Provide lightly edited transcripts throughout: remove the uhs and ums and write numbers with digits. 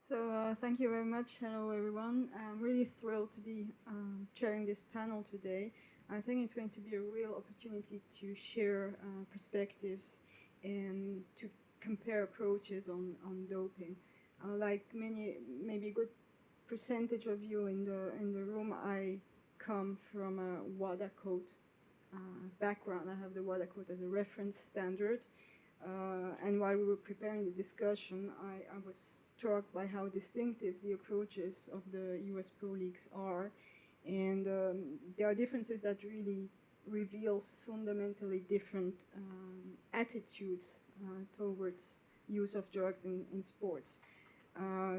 Thank you very much. Hello, everyone. I'm really thrilled to be chairing this panel today. I think it's going to be a real opportunity to share perspectives and to compare approaches on doping. Like many, maybe a good percentage of you in the room, I come from a WADA code background. I have the WADA code as a reference standard. And while we were preparing the discussion, I was struck by how distinctive the approaches of the US Pro Leagues are. And there are differences that really reveal fundamentally different attitudes towards use of drugs in sports.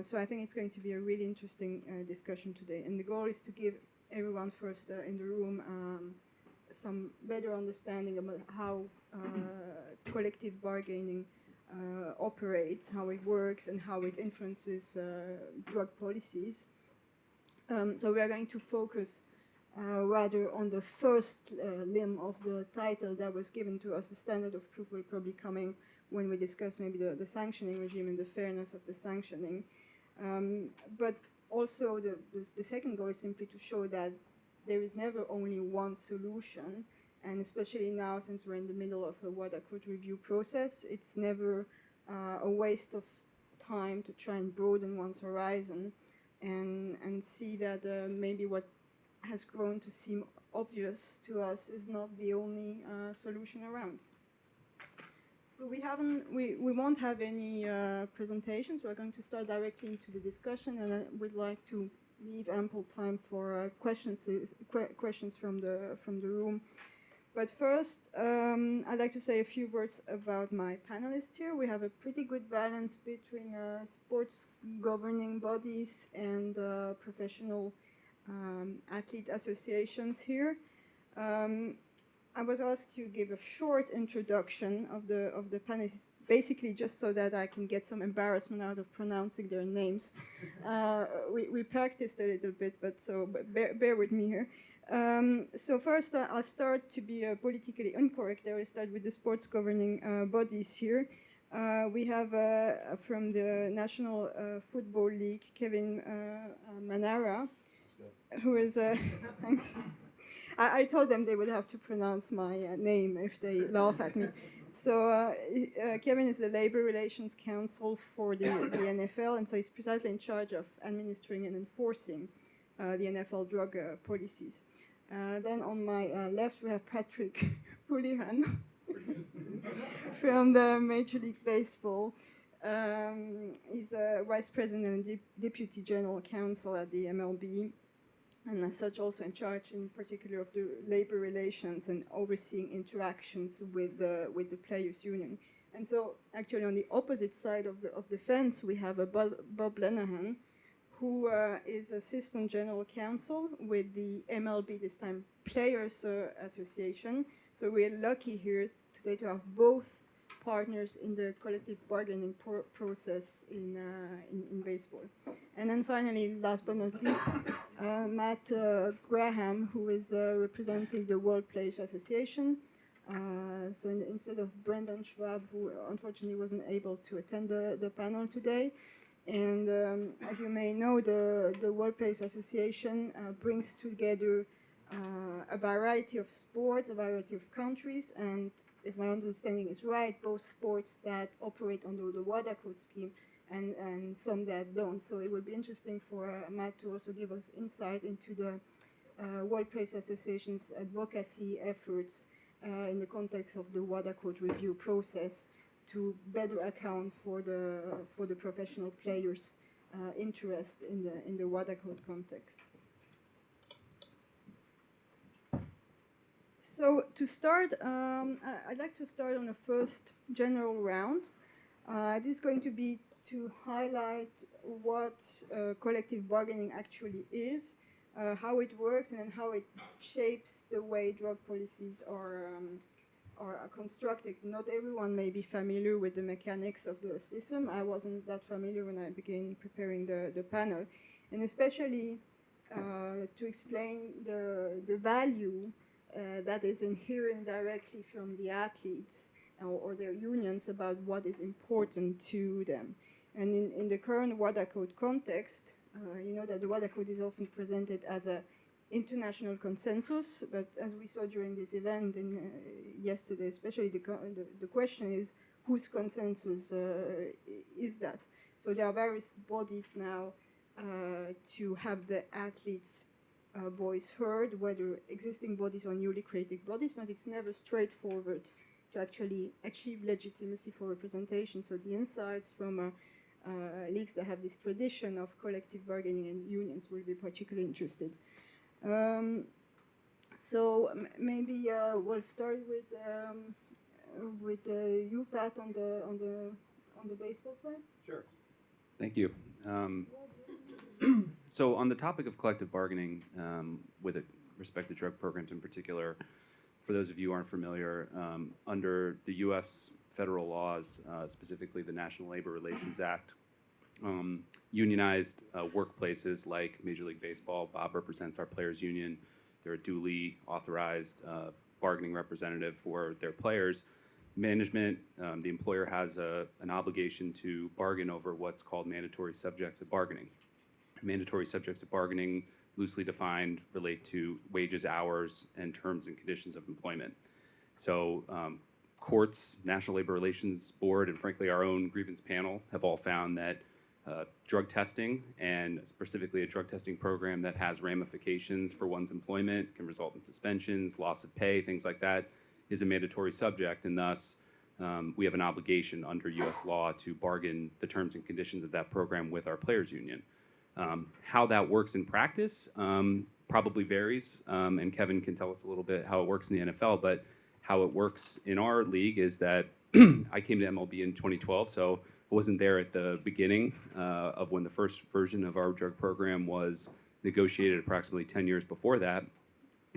So I think it's going to be a really interesting discussion today. And the goal is to give everyone first in the room some better understanding about how collective bargaining operates, how it works, and how it influences drug policies. So we are going to focus rather on the first limb of the title that was given to us. The standard of proof will probably coming when we discuss maybe the sanctioning regime and the fairness of the sanctioning. But also the second goal is simply to show that there is never only one solution, and especially now since we're in the middle of a WADA code review process, it's never a waste of time to try and broaden one's horizon and see that maybe what has grown to seem obvious to us is not the only solution around. So we won't have any presentations. We're going to start directly into the discussion, and I would like to leave ample time for questions from the room. But first, I'd like to say a few words about my panelists here. We have a pretty good balance between sports governing bodies and professional athlete associations here. I was asked to give a short introduction of the panelists, basically just so that I can get some embarrassment out of pronouncing their names. We practiced a little bit, but bear with me here. So first, I'll start to be politically incorrect. I will start with the sports governing bodies here. We have from the National Football League, Kevin Manara, who is thanks. I told them they would have to pronounce my name if they laugh at me. So Kevin is the Labor Relations Counsel for the NFL, and so he's precisely in charge of administering and enforcing the NFL drug policies. Then on my left we have Patrick Houlihan from the Major League Baseball. He's a Vice President and Deputy General Counsel at the MLB, and as such also in charge in particular of the labor relations and overseeing interactions with the players' union. And so actually on the opposite side of the fence we have Bob Lenahan, who is Assistant General Counsel with the MLB, this time Players Association. So we're lucky here today to have both partners in the collective bargaining process in baseball. And then finally, last but not least, Matt Graham, who is representing the World Players Association. So instead of Brendan Schwab, who unfortunately wasn't able to attend the panel today. And as you may know, the World Players Association brings together a variety of sports, a variety of countries, and if my understanding is right, both sports that operate under the WADA code scheme and some that don't. So it will be interesting for Matt to also give us insight into the World Players Association's advocacy efforts in the context of the WADA code review process to better account for the professional players' interest in the WADA code context. So to start, I'd like to start on the first general round. This is going to be to highlight what collective bargaining actually is, how it works, and then how it shapes the way drug policies are constructed. Not everyone may be familiar with the mechanics of the system. I wasn't that familiar when I began preparing the panel. And especially to explain the value that is inherent directly from the athletes or their unions about what is important to them. And in the current WADA code context, you know that the WADA code is often presented as a international consensus, but as we saw during this event in, yesterday, especially the question is, whose consensus is that? So there are various bodies now to have the athletes' voice heard, whether existing bodies or newly created bodies, but it's never straightforward to actually achieve legitimacy for representation. So the insights from leagues that have this tradition of collective bargaining and unions will be particularly interested. So maybe we'll start with you, Pat, on the baseball side. Sure. Thank you. So on the topic of collective bargaining, with respect to drug programs in particular, for those of you who aren't familiar, under the U.S. federal laws, specifically the National Labor Relations Act, unionized workplaces like Major League Baseball, Bob represents our players' union. They're a duly authorized bargaining representative for their players. Management, the employer has an obligation to bargain over what's called mandatory subjects of bargaining. Mandatory subjects of bargaining, loosely defined, relate to wages, hours, and terms and conditions of employment. So courts, National Labor Relations Board, and frankly our own grievance panel have all found that drug testing, and specifically a drug testing program that has ramifications for one's employment, can result in suspensions, loss of pay, things like that, is a mandatory subject, and thus we have an obligation under U.S. law to bargain the terms and conditions of that program with our players' union. How that works in practice probably varies, and Kevin can tell us a little bit how it works in the NFL, but how it works in our league is that I came to MLB in 2012, so I wasn't there at the beginning of when the first version of our drug program was negotiated approximately 10 years before that.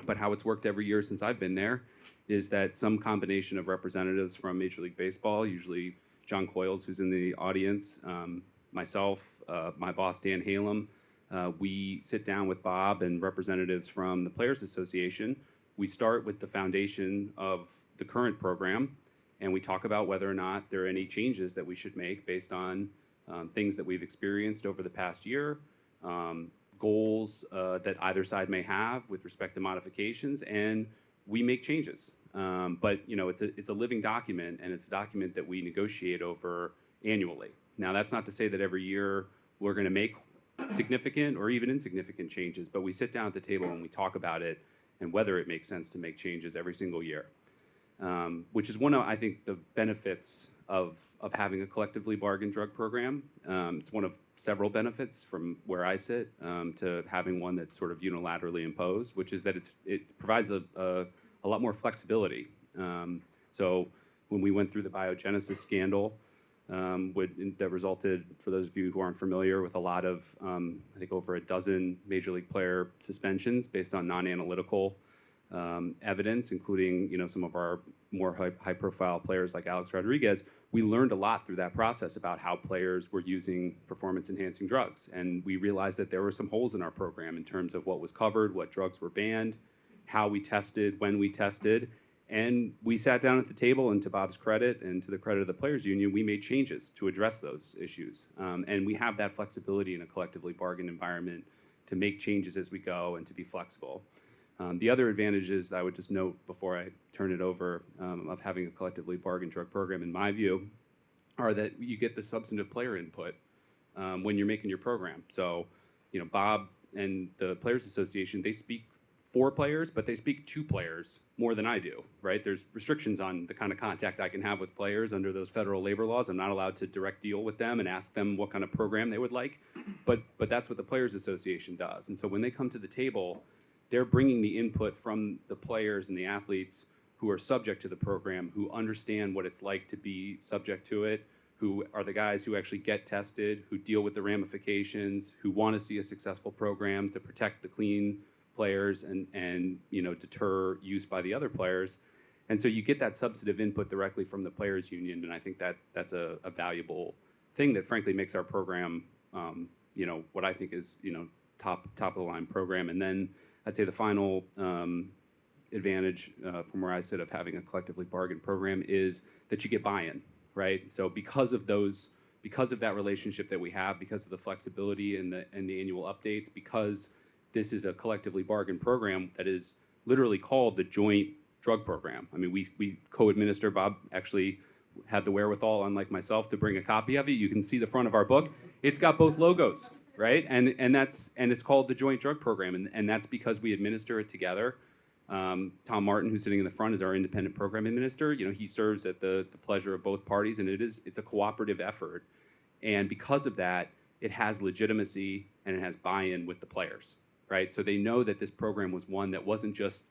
But how it's worked every year since I've been there is that some combination of representatives from Major League Baseball, usually John Coyles, who's in the audience, myself, my boss Dan Halem, we sit down with Bob and representatives from the Players Association. We start with the foundation of the current program, and we talk about whether or not there are any changes that we should make based on things that we've experienced over the past year, goals that either side may have with respect to modifications, and we make changes. But you know, it's a living document, and it's a document that we negotiate over annually. Now, that's not to say that every year we're going to make significant or even insignificant changes, but we sit down at the table and we talk about it and whether it makes sense to make changes every single year. Which is one of, I think, the benefits of having a collectively bargained drug program. It's one of several benefits from where I sit to having one that's sort of unilaterally imposed, which is that it provides a lot more flexibility. So when we went through the biogenesis scandal, that resulted, for those of you who aren't familiar, with a lot of, I think over a dozen major league player suspensions based on non-analytical evidence, including some of our more high-profile players like Alex Rodriguez. We learned a lot through that process about how players were using performance-enhancing drugs, and we realized that there were some holes in our program in terms of what was covered, what drugs were banned, how we tested, when we tested, and we sat down at the table, and to Bob's credit and to the credit of the Players Union, we made changes to address those issues, and we have that flexibility in a collectively bargained environment to make changes as we go and to be flexible. The other advantages that I would just note before I turn it over of having a collectively bargained drug program, in my view, are that you get the substantive player input when you're making your program. So, Bob and the Players Association, they speak for players, but they speak to players more than I do, right? There's restrictions on the kind of contact I can have with players under those federal labor laws. I'm not allowed to direct deal with them and ask them what kind of program they would like, but that's what the Players Association does. And so when they come to the table, they're bringing the input from the players and the athletes who are subject to the program, who understand what it's like to be subject to it, who are the guys who actually get tested, who deal with the ramifications, who want to see a successful program to protect the clean players and deter use by the other players. And so you get that substantive input directly from the Players Union, and I think that's a valuable thing that frankly makes our program what I think is top of the line program. And then I'd say the final advantage from where I sit of having a collectively bargained program is that you get buy-in, right? So because of those because of that relationship that we have, because of the flexibility and the annual updates, because this is a collectively bargained program that is literally called the Joint Drug Program. I mean, we co-administer. Bob actually had the wherewithal, unlike myself, to bring a copy of it. You can see the front of our book. It's got both logos, right? And it's called the Joint Drug Program, and that's because we administer it together. Tom Martin, who's sitting in the front, is our independent program administrator. You know, he serves at the pleasure of both parties, and it's a cooperative effort. And because of that, it has legitimacy and it has buy-in with the players, right? So they know that this program was one that wasn't just,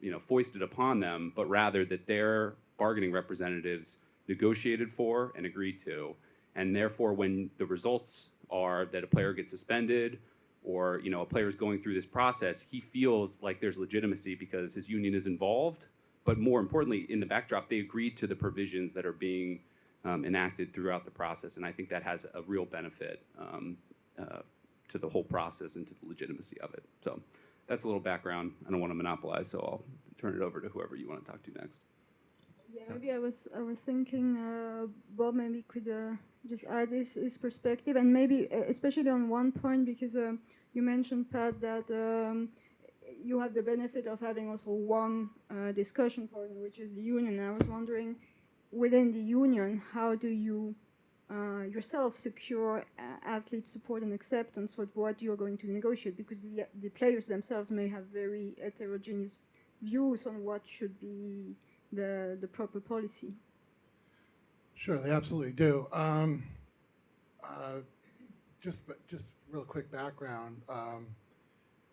you know, foisted upon them, but rather that their bargaining representatives negotiated for and agreed to. And therefore, when the results are that a player gets suspended or, you know, a player is going through this process, he feels like there's legitimacy because his union is involved. But more importantly, in the backdrop, they agreed to the provisions that are being enacted throughout the process. And I think that has a real benefit to the whole process and to the legitimacy of it. So that's a little background. I don't want to monopolize, so I'll turn it over to whoever you want to talk to next. Yeah, maybe I was thinking Bob maybe could just add his perspective, and maybe especially on one point, because you mentioned, Pat, that you have the benefit of having also one discussion partner, which is the union. I was wondering, within the union, how do you yourself secure athlete support and acceptance for what you're going to negotiate? Because the players themselves may have very heterogeneous views on what should be the proper policy. Sure, they absolutely do. Just real quick background,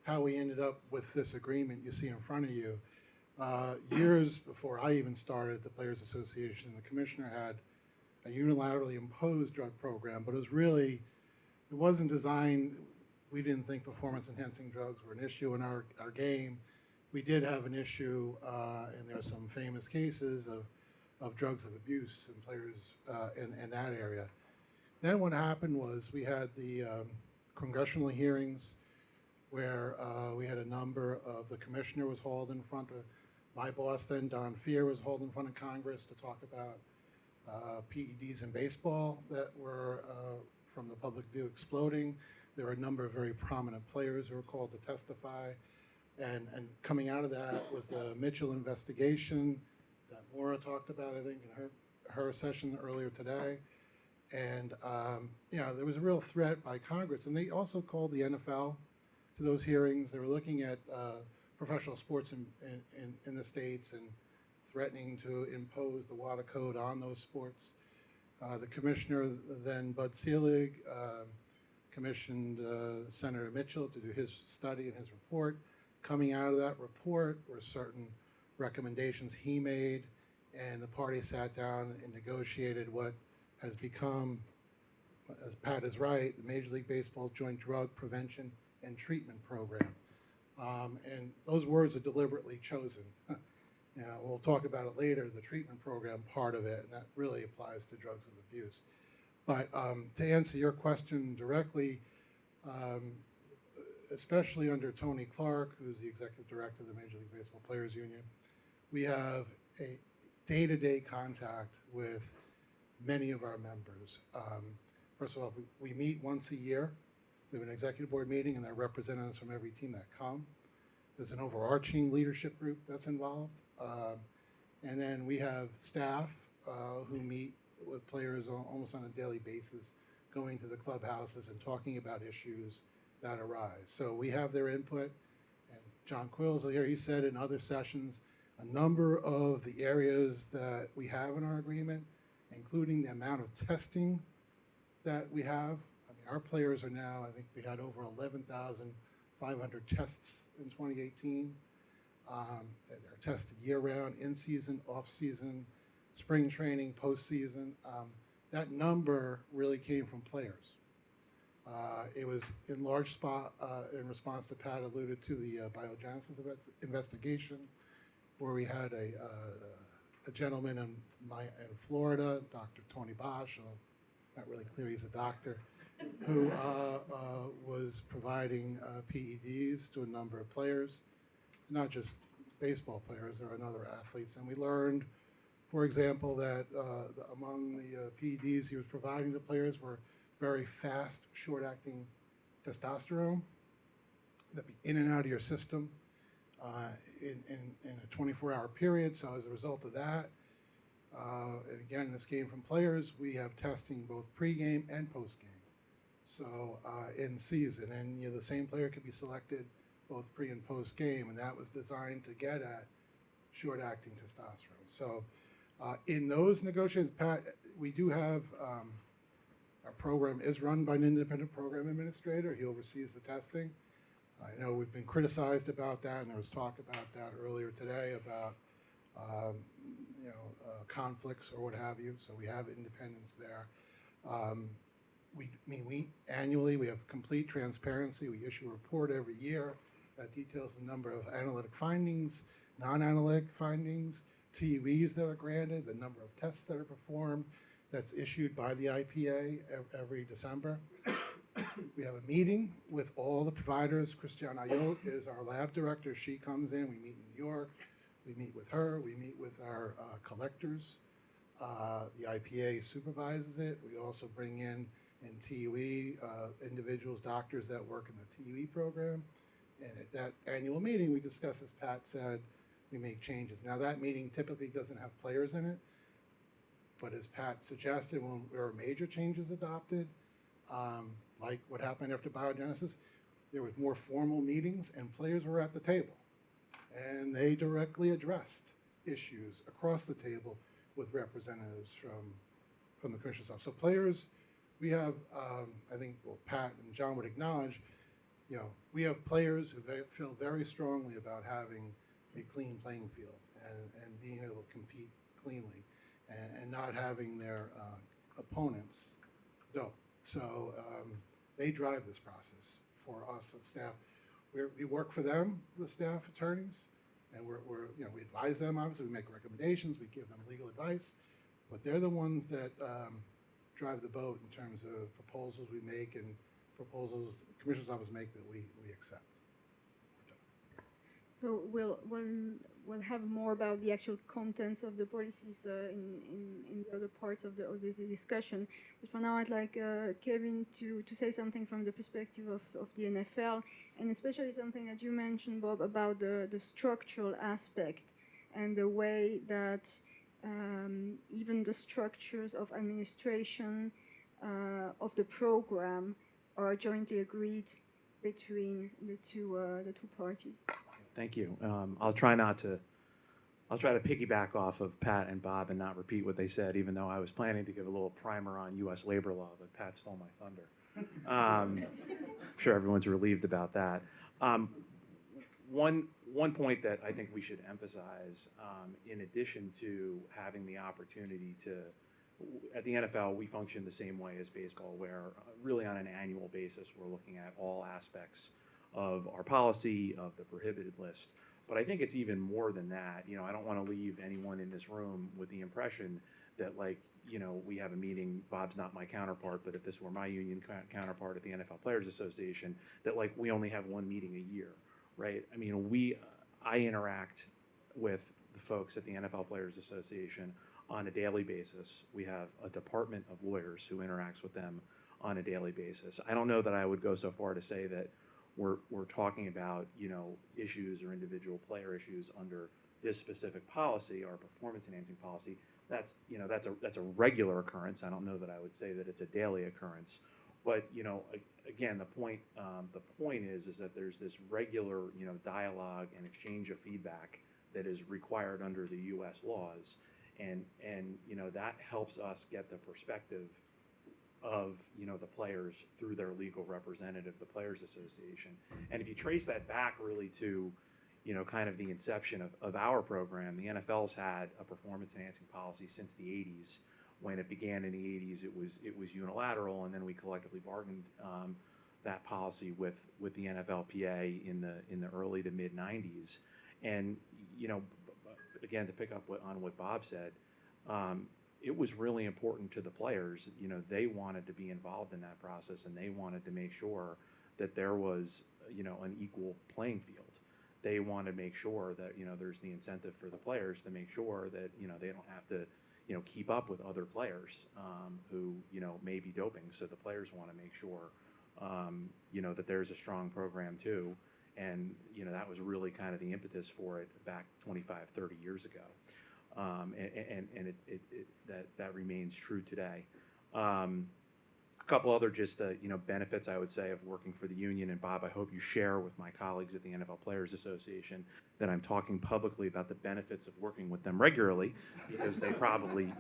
how we ended up with this agreement you see in front of you. Years before I even started the Players Association, the commissioner had a unilaterally imposed drug program, but it wasn't designed, we didn't think performance enhancing drugs were an issue in our game. We did have an issue, and there are some famous cases of drugs of abuse and players in that area. Then what happened was we had the congressional hearings where we had a number of, the commissioner was hauled in front of, my boss then, Don Fear, was hauled in front of Congress to talk about PEDs in baseball that were, from the public view, exploding. There were a number of very prominent players who were called to testify. And coming out of that was the Mitchell investigation that Maura talked about, I think, in her session earlier today. And, you know, there was a real threat by Congress. And they also called the NFL to those hearings. They were looking at professional sports in the states and threatening to impose the WADA code on those sports. The commissioner then, Bud Selig, commissioned Senator Mitchell to do his study and his report. Coming out of that report were certain recommendations he made, and the party sat down and negotiated what has become, as Pat is right, the Major League Baseball's Joint Drug Prevention and Treatment Program. And those words are deliberately chosen. Now, we'll talk about it later, the treatment program part of it, and that really applies to drugs of abuse. But to answer your question directly, especially under Tony Clark, who's the executive director of the Major League Baseball Players Union, we have a day-to-day contact with many of our members. First of all, we meet once a year. We have an executive board meeting, and there are representatives from every team that come. There's an overarching leadership group that's involved. And then we have staff who meet with players almost on a daily basis, going to the clubhouses and talking about issues that arise. So we have their input, and John Quill's here, he said in other sessions, a number of the areas that we have in our agreement, including the amount of testing that we have. I mean, our players are now, I think we had over 11,500 tests in 2018. They're tested year-round, in-season, off-season, spring training, postseason. That number really came from players. It was in large spot in response to Pat alluded to the biogenesis investigation, where we had a gentleman in Florida, Dr. Tony Bosch, not really clear he's a doctor, who was providing PEDs to a number of players, not just baseball players, there are other athletes. And we learned for example, that among the PEDs he was providing to players were very fast, short-acting testosterone that be in and out of your system in a 24-hour period. So as a result of that, and again, this came from players, we have testing both pregame and postgame. So in season, and the same player could be selected both pre and post game, and that was designed to get at short-acting testosterone. So in those negotiations, Pat, we do have our program is run by an independent program administrator. He oversees the testing. I know we've been criticized about that, and there was talk about that earlier today about conflicts or what have you. So we have independence there. We annually, we have complete transparency. We issue a report every year that details the number of analytic findings, non-analytic findings, TUEs that are granted, the number of tests that are performed. That's issued by the IPA every December. We have a meeting with all the providers. Christiane Ayot is our lab director. She comes in. We meet in New York. We meet with her. We meet with our collectors. The IPA supervises it. We also bring in TUE individuals, doctors that work in the TUE program. And at that annual meeting, we discuss, as Pat said, we make changes. Now, that meeting typically doesn't have players in it. But as Pat suggested, when there were major changes adopted, like what happened after biogenesis, there was more formal meetings and players were at the table. And they directly addressed issues across the table with representatives from the commissioner's office. So players, we have, I think, well, Pat and John would acknowledge, we have players who feel very strongly about having a clean playing field and being able to compete cleanly and not having their opponents dope. So they drive this process for us as staff. We work for them, the staff attorneys, and we advise them. Obviously, we make recommendations, we give them legal advice, but they're the ones that drive the boat in terms of proposals we make and proposals the commissioner's office make that we accept. So we'll have more about the actual contents of the policies in the other parts of this discussion. But for now, I'd like Kevin to say something from the perspective of the NFL, and especially something that you mentioned, Bob, about the structural aspect and the way that even the structures of administration of the program are jointly agreed between the two parties. Thank you. I'll try to piggyback off of Pat and Bob and not repeat what they said, even though I was planning to give a little primer on U.S. labor law, but Pat stole my thunder. I'm sure everyone's relieved about that. One point that I think we should emphasize, in addition to having the opportunity to, at the NFL, we function the same way as baseball, where really on an annual basis, we're looking at all aspects of our policy, of the prohibited list. But I think it's even more than that. I don't want to leave anyone in this room with the impression that, we have a meeting, Bob's not my counterpart, but if this were my union counterpart at the NFL Players Association, that, we only have one meeting a year, right? I mean, I interact with the folks at the NFL Players Association on a daily basis. We have a department of lawyers who interacts with them on a daily basis. I don't know that I would go so far to say that we're talking about, issues or individual player issues under this specific policy or performance enhancing policy. That's a regular occurrence. I don't know that I would say that it's a daily occurrence, but again, the point is that there's this regular, dialogue and exchange of feedback that is required under the U.S. laws, and that helps us get the perspective of the players through their legal representative, the Players Association. And if you trace that back really to kind of the inception of our program, the NFL's had a performance enhancing policy since the 80s. When it began in the 80s, it was unilateral, and then we collectively bargained that policy with the NFLPA in the early to mid 90s. And again, to pick up on what Bob said, it was really important to the players. They wanted to be involved in that process, and they wanted to make sure that there was, an equal playing field. they want to make sure that, there's the incentive for the players to make sure that, they don't have to, keep up with other players who, may be doping. So the players want to make sure, that there's a strong program too. And, that was really kind of the impetus for it back 25, 30 years ago. And that remains true today. A couple other just benefits I would say of working for the union, and Bob, I hope you share with my colleagues at the NFL Players Association that I'm talking publicly about the benefits of working with them regularly, because they probably,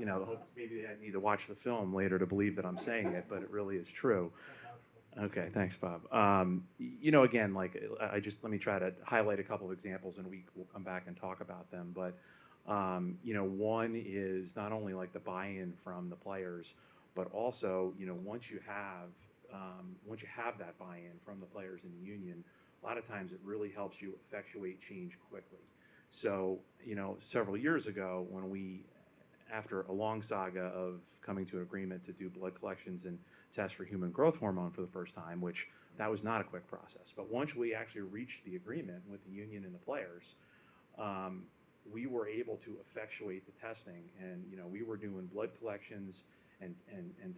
maybe I need to watch the film later to believe that I'm saying it, but it really is true. Okay, thanks, Bob. Again, let me try to highlight a couple of examples, and we'll come back and talk about them. But one is not only like the buy-in from the players, but also, once you have that buy-in from the players in the union, a lot of times it really helps you effectuate change quickly. So, several years ago, after a long saga of coming to an agreement to do blood collections and test for human growth hormone for the first time, which that was not a quick process. But once we actually reached the agreement with the union and the players, we were able to effectuate the testing, and we were doing blood collections and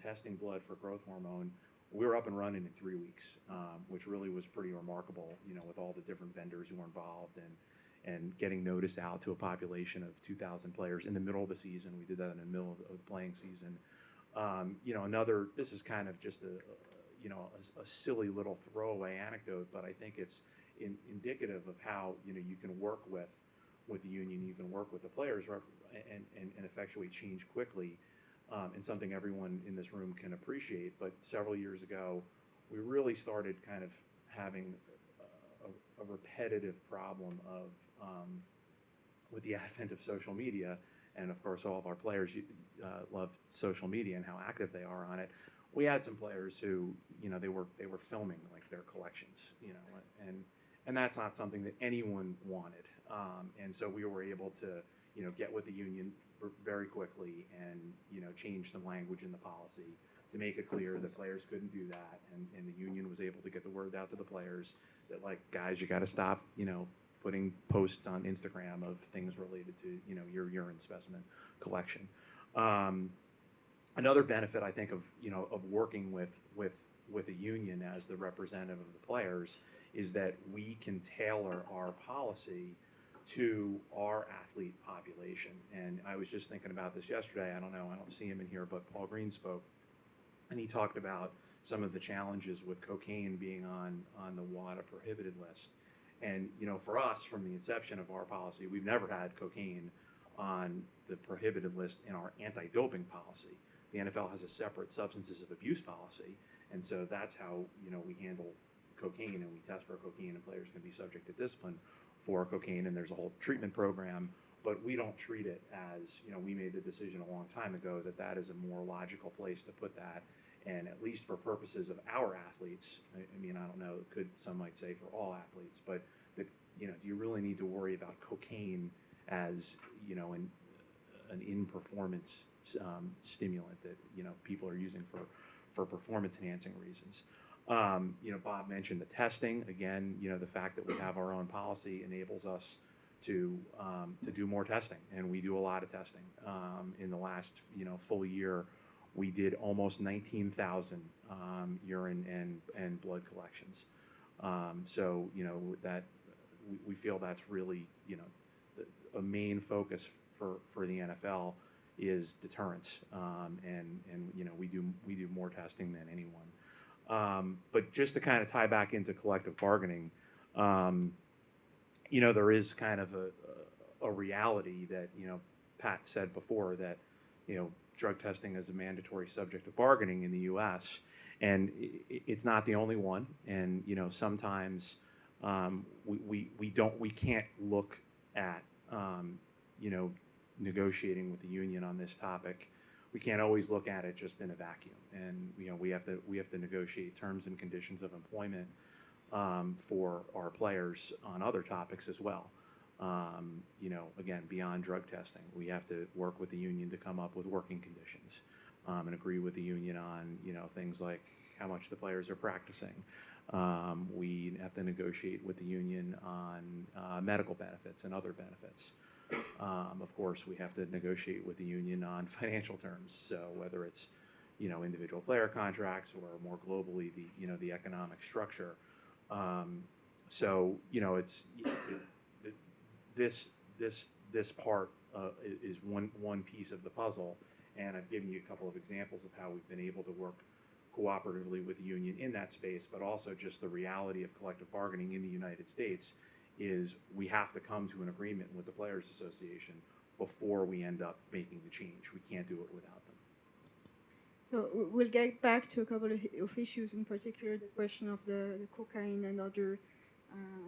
testing blood for growth hormone. We were up and running in 3 weeks, which really was pretty remarkable, with all the different vendors who were involved and getting notice out to a population of 2,000 players in the middle of the season. We did that in the middle of the playing season. This is kind of just a silly little throwaway anecdote, but I think it's indicative of how, you can work with the union, you can work with the players and effectuate change quickly. And something everyone in this room can appreciate. But several years ago, we really started kind of having a repetitive problem of with the advent of social media, and of course all of our players love social media and how active they are on it. We had some players who, they were filming like their collections, and that's not something that anyone wanted. And so we were able to, get with the union very quickly and change some language in the policy to make it clear that players couldn't do that, and the union was able to get the word out to the players that, like, guys, you got to stop putting posts on Instagram of things related to your urine specimen collection. Another benefit I think of working with a union as the representative of the players is that we can tailor our policy to our athlete population. And I was just thinking about this yesterday. I don't see him in here, but Paul Green spoke, and he talked about some of the challenges with cocaine being on the WADA prohibited list. And for us, from the inception of our policy, we've never had cocaine on the prohibited list in our anti-doping policy. The NFL has a separate substances of abuse policy, and so that's how we handle cocaine, and we test for cocaine, and players can be subject to discipline for cocaine, and there's a whole treatment program, but we don't treat it as, we made the decision a long time ago that is a more logical place to put that, and at least for purposes of our athletes, I don't know, some might say for all athletes, but do you really need to worry about cocaine as, an in-performance stimulant that, people are using for performance-enhancing reasons? Bob mentioned the testing. Again, the fact that we have our own policy enables us to do more testing, and we do a lot of testing. In the last full year, we did almost 19,000 urine and blood collections. So that we feel that's really a main focus for the NFL is deterrence, and we do more testing than anyone. But just to kind of tie back into collective bargaining, there is kind of a reality that, Pat said before that, drug testing is a mandatory subject of bargaining in the U.S., and it's not the only one. And, sometimes we can't look at, negotiating with the union on this topic. We can't always look at it just in a vacuum, and we have to negotiate terms and conditions of employment for our players on other topics as well. Again, beyond drug testing, we have to work with the union to come up with working conditions and agree with the union on things like how much the players are practicing, We have to negotiate with the union on medical benefits and other benefits. Of course, we have to negotiate with the union on financial terms. So whether it's, individual player contracts or more globally, the economic structure. It's this part is one piece of the puzzle, and I've given you a couple of examples of how we've been able to work cooperatively with the union in that space, but also just the reality of collective bargaining in the United States is we have to come to an agreement with the Players Association before we end up making the change. We can't do it without them. So we'll get back to a couple of issues, in particular the question of the cocaine and other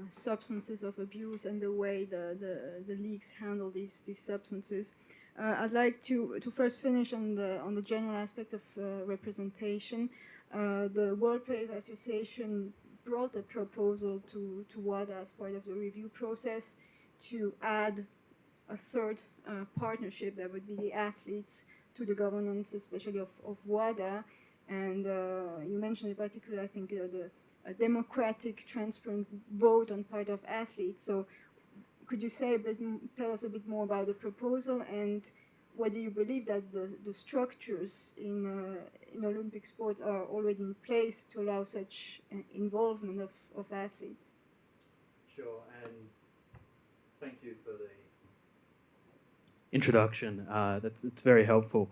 substances of abuse and the way the leagues handle these substances. I'd like to first finish on the general aspect of representation. The World Players Association brought a proposal to WADA as part of the review process to add a third partnership that would be the athletes to the governance, especially of WADA. And you mentioned in particular, I think, a democratic, transparent vote on part of athletes. So could you tell us a bit more about the proposal, and whether you believe that the structures in Olympic sports are already in place to allow such involvement of athletes? Sure, and thank you for the introduction. That's very helpful.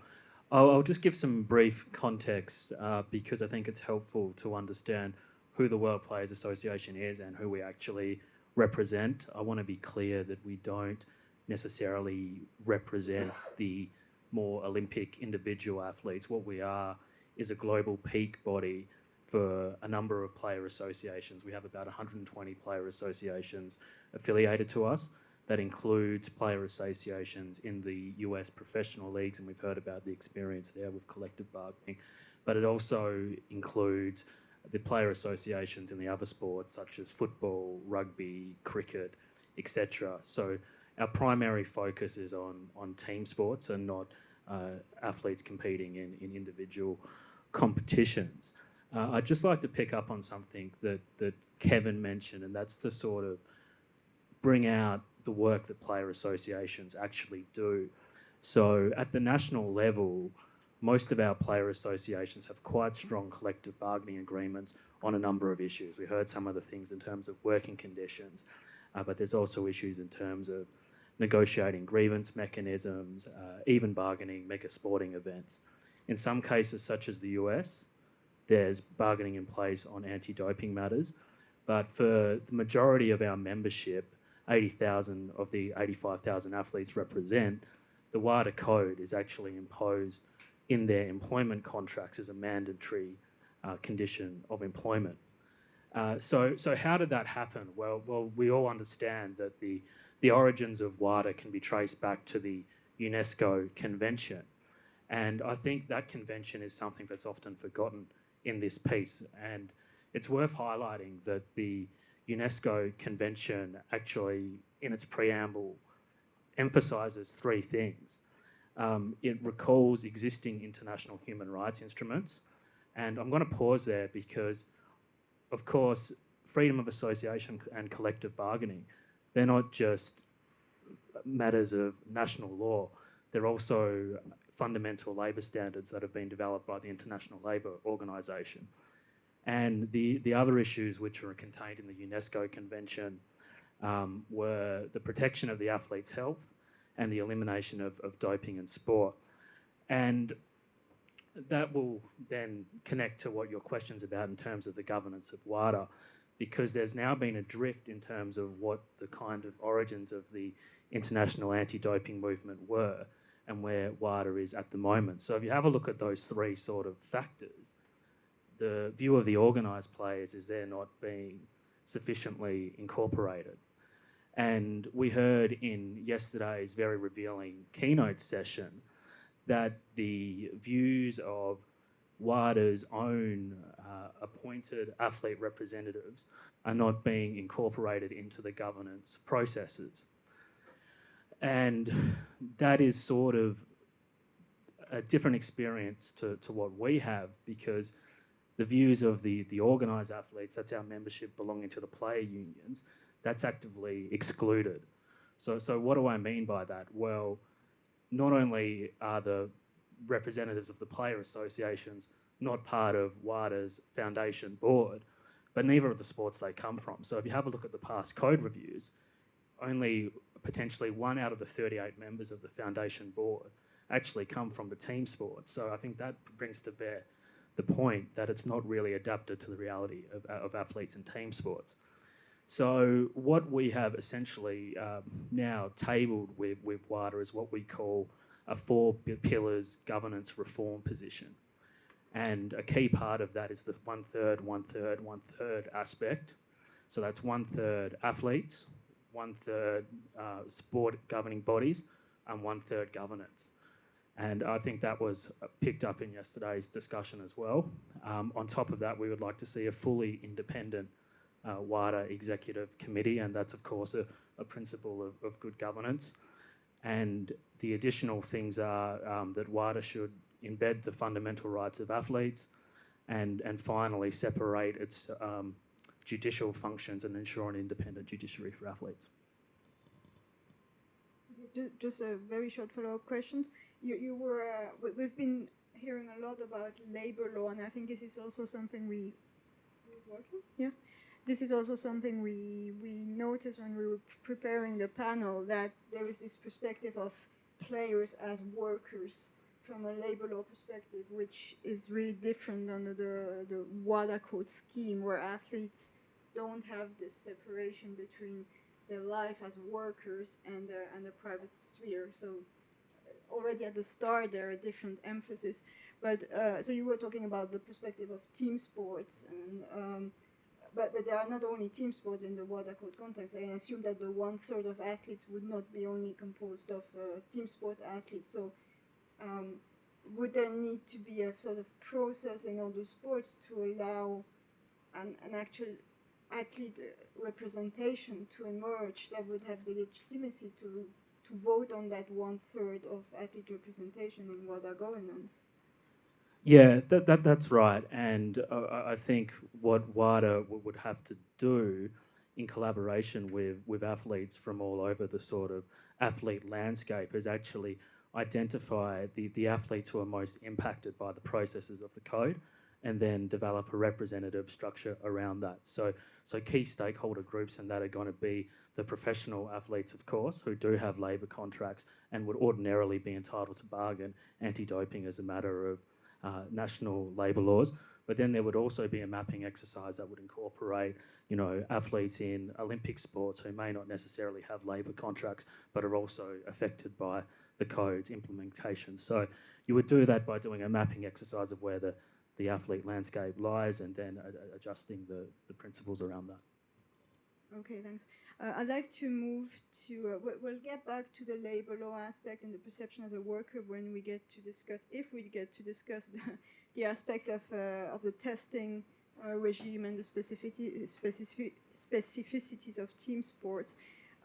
I'll just give some brief context because I think it's helpful to understand who the World Players Association is and who we actually represent. I want to be clear that we don't necessarily represent the more Olympic individual athletes. What we are is a global peak body for a number of player associations. We have about 120 player associations affiliated to us. That includes player associations in the US professional leagues, and we've heard about the experience there with collective bargaining. But it also includes the player associations in the other sports, such as football, rugby, cricket, etc. So our primary focus is on team sports and not athletes competing in individual competitions. I'd just like to pick up on something that Kevin mentioned, and that's to sort of bring out the work that player associations actually do. So at the national level, most of our player associations have quite strong collective bargaining agreements on a number of issues. We heard some of the things in terms of working conditions, but there's also issues in terms of negotiating grievance mechanisms, even bargaining mega sporting events. In some cases, such as the US, there's bargaining in place on anti-doping matters, but for the majority of our membership, 80,000 of the 85,000 athletes represent, the WADA code is actually imposed in their employment contracts as a mandatory condition of employment. So how did that happen? Well, we all understand that the origins of WADA can be traced back to the UNESCO convention. And I think that convention is something that's often forgotten in this piece. And it's worth highlighting that the UNESCO convention actually, in its preamble, emphasizes three things. It recalls existing international human rights instruments. And I'm going to pause there because, of course, freedom of association and collective bargaining, they're not just matters of national law, they're also fundamental labour standards that have been developed by the International Labour Organization. And the other issues which were contained in the UNESCO Convention were the protection of the athlete's health and the elimination of doping in sport. And that will then connect to what your question's about in terms of the governance of WADA, because there's now been a drift in terms of what the kind of origins of the international anti-doping movement were and where WADA is at the moment. So if you have a look at those three sort of factors, the view of the organised players is they're not being sufficiently incorporated. And we heard in yesterday's very revealing keynote session that the views of WADA's own appointed athlete representatives are not being incorporated into the governance processes. And that is sort of a different experience to what we have, because the views of the organised athletes, that's our membership belonging to the player unions, that's actively excluded. So what do I mean by that? Well, not only are the representatives of the player associations not part of WADA's foundation board, but neither of the sports they come from. So if you have a look at the past code reviews, only potentially 1 out of the 38 members of the foundation board actually come from the team sports. So I think that brings to bear the point that it's not really adapted to the reality of athletes in team sports. So what we have essentially now tabled with WADA is what we call a 4 pillars governance reform position. And a key part of that is the 1/3, 1/3, 1/3 aspect. So that's 1/3 athletes, 1/3 sport governing bodies, and 1/3 governance. And I think that was picked up in yesterday's discussion as well. On top of that, we would like to see a fully independent WADA executive committee, and that's of course a principle of good governance. And the additional things are that WADA should embed the fundamental rights of athletes and finally separate its judicial functions and ensure an independent judiciary for athletes. Just a very short follow-up question. We've been hearing a lot about labor law, and I think this is also something This is also something we noticed when we were preparing the panel, that there is this perspective of players as workers from a labor law perspective, which is really different under the WADA code scheme, where athletes don't have this separation between their life as workers and the private sphere. So already at the start there are different emphasis. But so you were talking about the perspective of team sports, and but there are not only team sports in the WADA code context. I assume that the 1/3 of athletes would not be only composed of team sport athletes. So would there need to be a sort of process in all the sports to allow an actual athlete representation to emerge that would have the legitimacy to vote on that 1/3 of athlete representation in WADA governance? Yeah, that's right. And I think what WADA would have to do in collaboration with athletes from all over the sort of athlete landscape is actually identify the athletes who are most impacted by the processes of the code, and then develop a representative structure around that. So key stakeholder groups in that are going to be the professional athletes, of course, who do have labour contracts and would ordinarily be entitled to bargain anti-doping as a matter of national labour laws. But then there would also be a mapping exercise that would incorporate, athletes in Olympic sports who may not necessarily have labour contracts, but are also affected by the code's implementation. So you would do that by doing a mapping exercise of where the athlete landscape lies, and then adjusting the principles around that. Okay, thanks. I'd like to move to, we'll get back to the labor law aspect and the perception as a worker when we get to discuss, if we get to discuss the aspect of the testing regime and the specificities of team sports.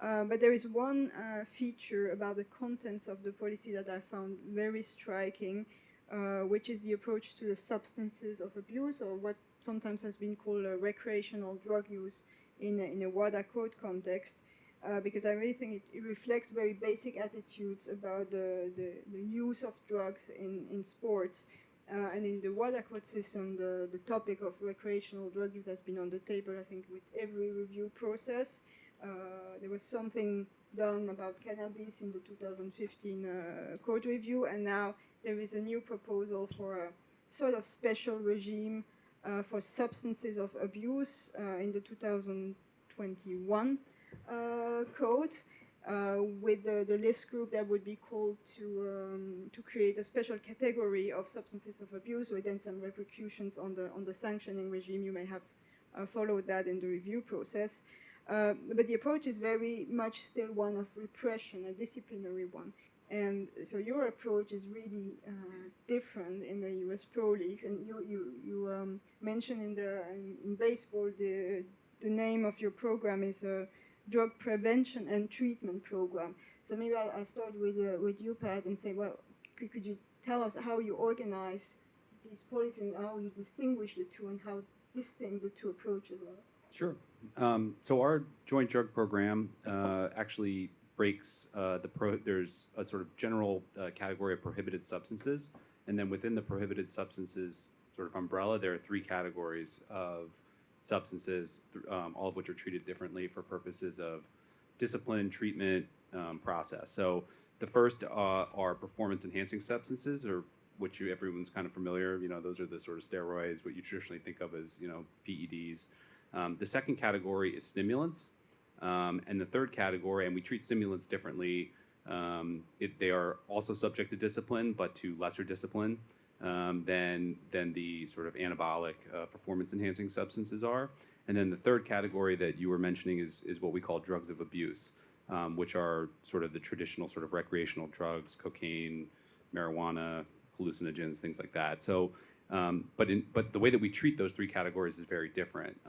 But there is one feature about the contents of the policy that I found very striking, which is the approach to the substances of abuse, or what sometimes has been called recreational drug use in a WADA code context, because I really think it reflects very basic attitudes about the use of drugs in sports. And in the WADA code system, the topic of recreational drug use has been on the table, I think, with every review process. There was something done about cannabis in the 2015 code review, and now there is a new proposal for a sort of special regime for substances of abuse in the 2021 code, with the list group that would be called to create a special category of substances of abuse, with then some repercussions on the sanctioning regime. You may have followed that in the review process. But the approach is very much still one of repression, a disciplinary one. And so your approach is really different in the US Pro Leagues. And you mentioned in baseball the name of your program is a drug prevention and treatment program. So maybe I'll start with you, Pat, and say, well, could you tell us how you organize these policies and how you distinguish the two and how distinct the two approaches are. Sure. So our joint drug program actually breaks there's a sort of general category of prohibited substances, and then within the prohibited substances sort of umbrella, there are three categories of substances, all of which are treated differently for purposes of discipline, treatment, process. So the first are performance-enhancing substances, or which everyone's kind of familiar. You know, those are the sort of steroids, what you traditionally think of as, you know, PEDs. The second category is stimulants, and the third category, and we treat stimulants differently. They are also subject to discipline, but to lesser discipline than the sort of anabolic performance-enhancing substances are. And then the third category that you were mentioning is what we call drugs of abuse, which are sort of the traditional sort of recreational drugs, cocaine, marijuana, hallucinogens, things like that. So, but the way that we treat those three categories is very different.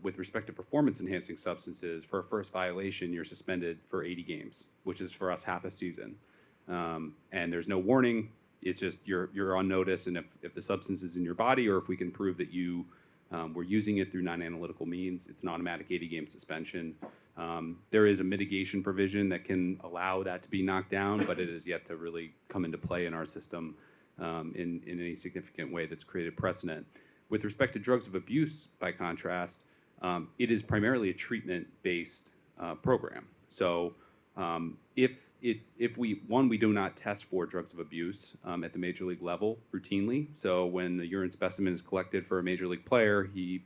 With respect to performance-enhancing substances, for a first violation, you're suspended for 80 games, which is for us half a season. And there's no warning. It's just you're on notice, and if the substance is in your body, or if we can prove that you were using it through non-analytical means, it's an automatic 80-game suspension. There is a mitigation provision that can allow that to be knocked down, but it is yet to really come into play in our system in any significant way that's created precedent. With respect to drugs of abuse, by contrast, it is primarily a treatment-based program. So if we do not test for drugs of abuse at the major league level routinely. So when the urine specimen is collected for a major league player, he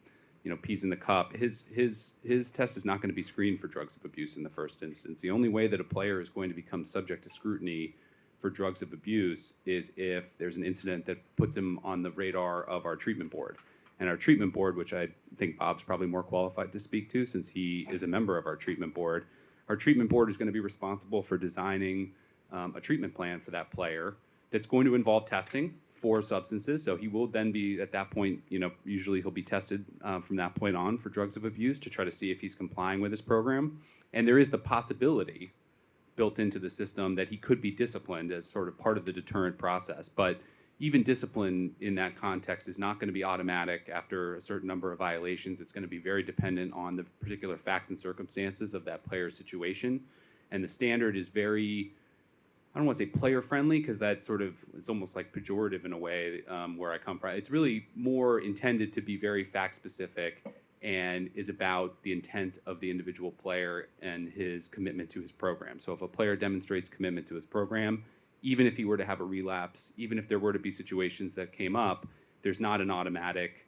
pees in the cup. His test is not going to be screened for drugs of abuse in the first instance. The only way that a player is going to become subject to scrutiny for drugs of abuse is if there's an incident that puts him on the radar of our treatment board. And our treatment board, which I think Bob's probably more qualified to speak to since he is a member of our treatment board is going to be responsible for designing a treatment plan for that player that's going to involve testing for substances. So he will then be, at that point, usually he'll be tested from that point on for drugs of abuse to try to see if he's complying with his program. And there is the possibility built into the system that he could be disciplined as sort of part of the deterrent process. But even discipline in that context is not going to be automatic after a certain number of violations. It's going to be very dependent on the particular facts and circumstances of that player's situation. And the standard is very, I don't want to say player friendly, because that sort of is almost like pejorative in a way where I come from. It's really more intended to be very fact specific and is about the intent of the individual player and his commitment to his program. So if a player demonstrates commitment to his program, even if he were to have a relapse, even if there were to be situations that came up, there's not an automatic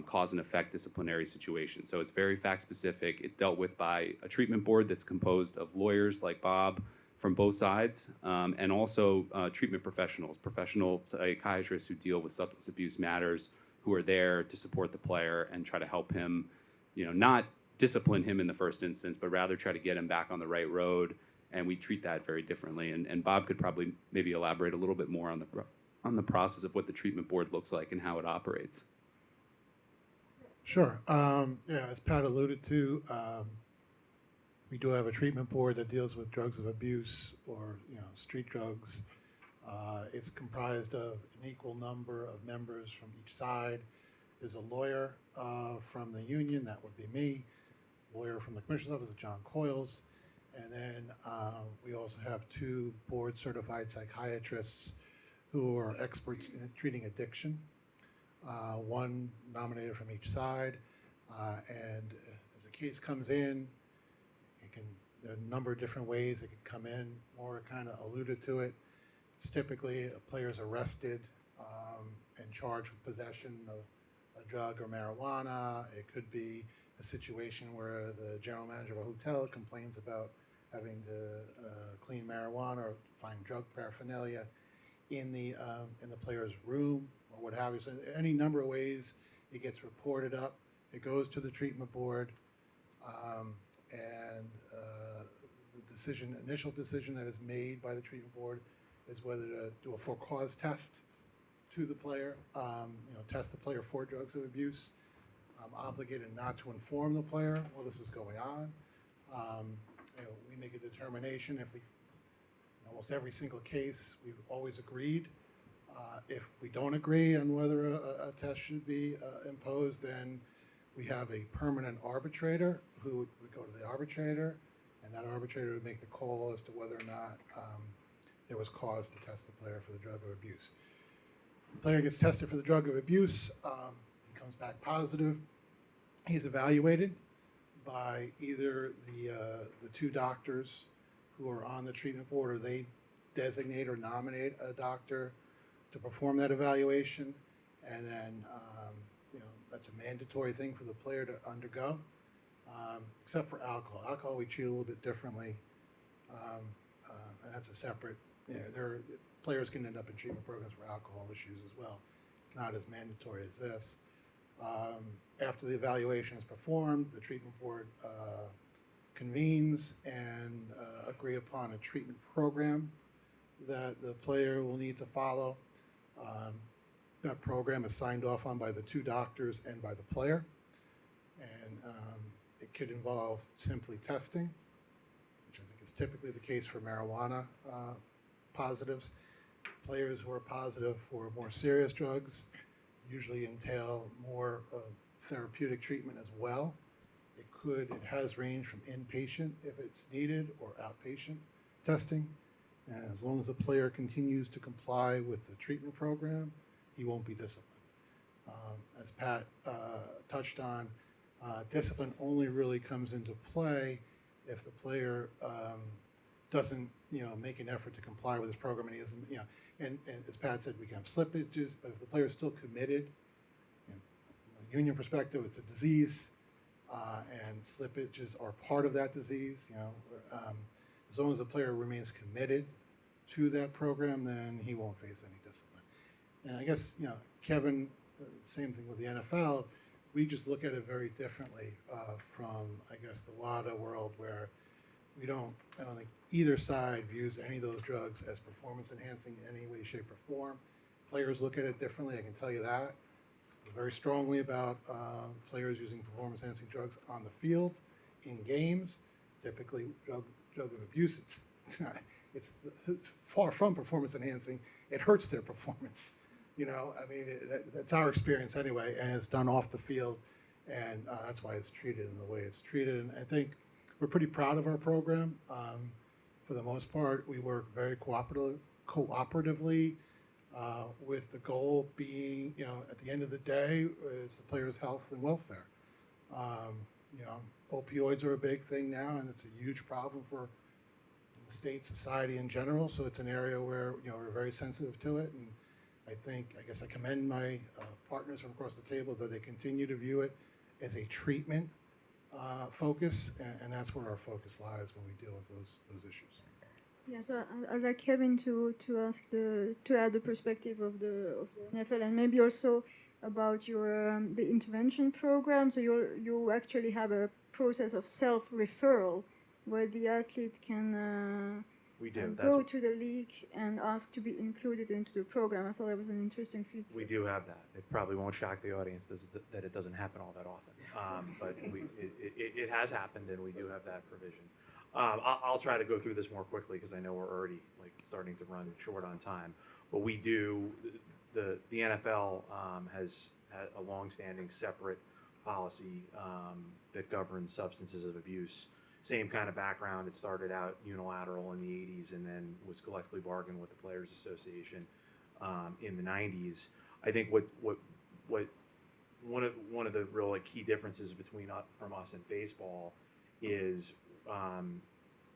cause and effect disciplinary situation. So it's very fact specific. It's dealt with by a treatment board that's composed of lawyers like Bob from both sides, and also treatment professionals, professional psychiatrists who deal with substance abuse matters, who are there to support the player and try to help him, not discipline him in the first instance, but rather try to get him back on the right road. And we treat that very differently. And Bob could probably maybe elaborate a little bit more on the process of what the treatment board looks like and how it operates. Sure. As Pat alluded to, we do have a treatment board that deals with drugs of abuse or street drugs. It's comprised of an equal number of members from each side. There's a lawyer from the union, that would be me. Lawyer from the Commissioner's Office is John Coyles. And then we also have two board-certified psychiatrists who are experts in treating addiction, one nominated from each side. And as a case comes in, there are a number of different ways it could come in. Maura kind of alluded to it. It's typically a player's arrested and charged with possession of a drug or marijuana. It could be a situation where the general manager of a hotel complains about having to clean marijuana or find drug paraphernalia in the player's room or what have you. So any number of ways it gets reported up. It goes to the treatment board, and the initial decision that is made by the treatment board is whether to do a for-cause test to the player, test the player for drugs of abuse. I'm obligated not to inform the player while this is going on. We make a determination if in almost every single case, we've always agreed If we don't agree on whether a test should be imposed, then we have a permanent arbitrator who would go to the arbitrator, and that arbitrator would make the call as to whether or not there was cause to test the player for the drug of abuse. The player gets tested for the drug of abuse, he comes back positive, he's evaluated by either the two doctors who are on the treatment board, or they designate or nominate a doctor to perform that evaluation, and then that's a mandatory thing for the player to undergo, except for alcohol. Alcohol we treat a little bit differently, and that's a separate. Players can end up in treatment programs for alcohol issues as well. It's not as mandatory as this. After the evaluation is performed, the treatment board convenes and agree upon a treatment program that the player will need to follow. That program is signed off on by the two doctors and by the player. And it could involve simply testing, which I think is typically the case for marijuana positives. Players who are positive for more serious drugs usually entail more therapeutic treatment as well. It has ranged from inpatient if it's needed or outpatient testing. And as long as the player continues to comply with the treatment program, he won't be disciplined. As Pat touched on, discipline only really comes into play if the player doesn't, make an effort to comply with his program, and he isn't, and as Pat said, we can have slippages, but if the player is still committed, from a union perspective, it's a disease, and slippages are part of that disease. As long as the player remains committed to that program, then he won't face any discipline. And I guess, Kevin, same thing with the NFL. We just look at it very differently from, I guess, the WADA world, where I don't think either side views any of those drugs as performance enhancing in any way, shape, or form. Players look at it differently, I can tell you that. Very strongly about players using performance enhancing drugs on the field, in games. Typically, drug of abuse, it's far from performance enhancing. It hurts their performance. That's our experience anyway, and it's done off the field, and that's why it's treated in the way it's treated. And I think we're pretty proud of our program. For the most part, we work very cooperatively with the goal being, at the end of the day, is the player's health and welfare. Opioids are a big thing now, and it's a huge problem for the state, society in general. So it's an area where we're very sensitive to it, and I guess I commend my partners from across the table that they continue to view it as a treatment focus, and that's where our focus lies when we deal with those issues. Yeah, so I'd like Kevin to add the perspective of the NFL, and maybe also about your the intervention program. So you actually have a process of self-referral where the athlete can We do. go to the league and ask to be included into the program. I thought that was an interesting feature. We do have that. It probably won't shock the audience that it doesn't happen all that often, but it has happened, and we do have that provision. I'll try to go through this more quickly because I know we're already starting to run short on time. But we do. The NFL has had a longstanding separate policy that governs substances of abuse. Same kind of background. It started out unilateral in the 80s and then was collectively bargained with the Players Association in the 90s. I think what one of the real key differences from us and baseball is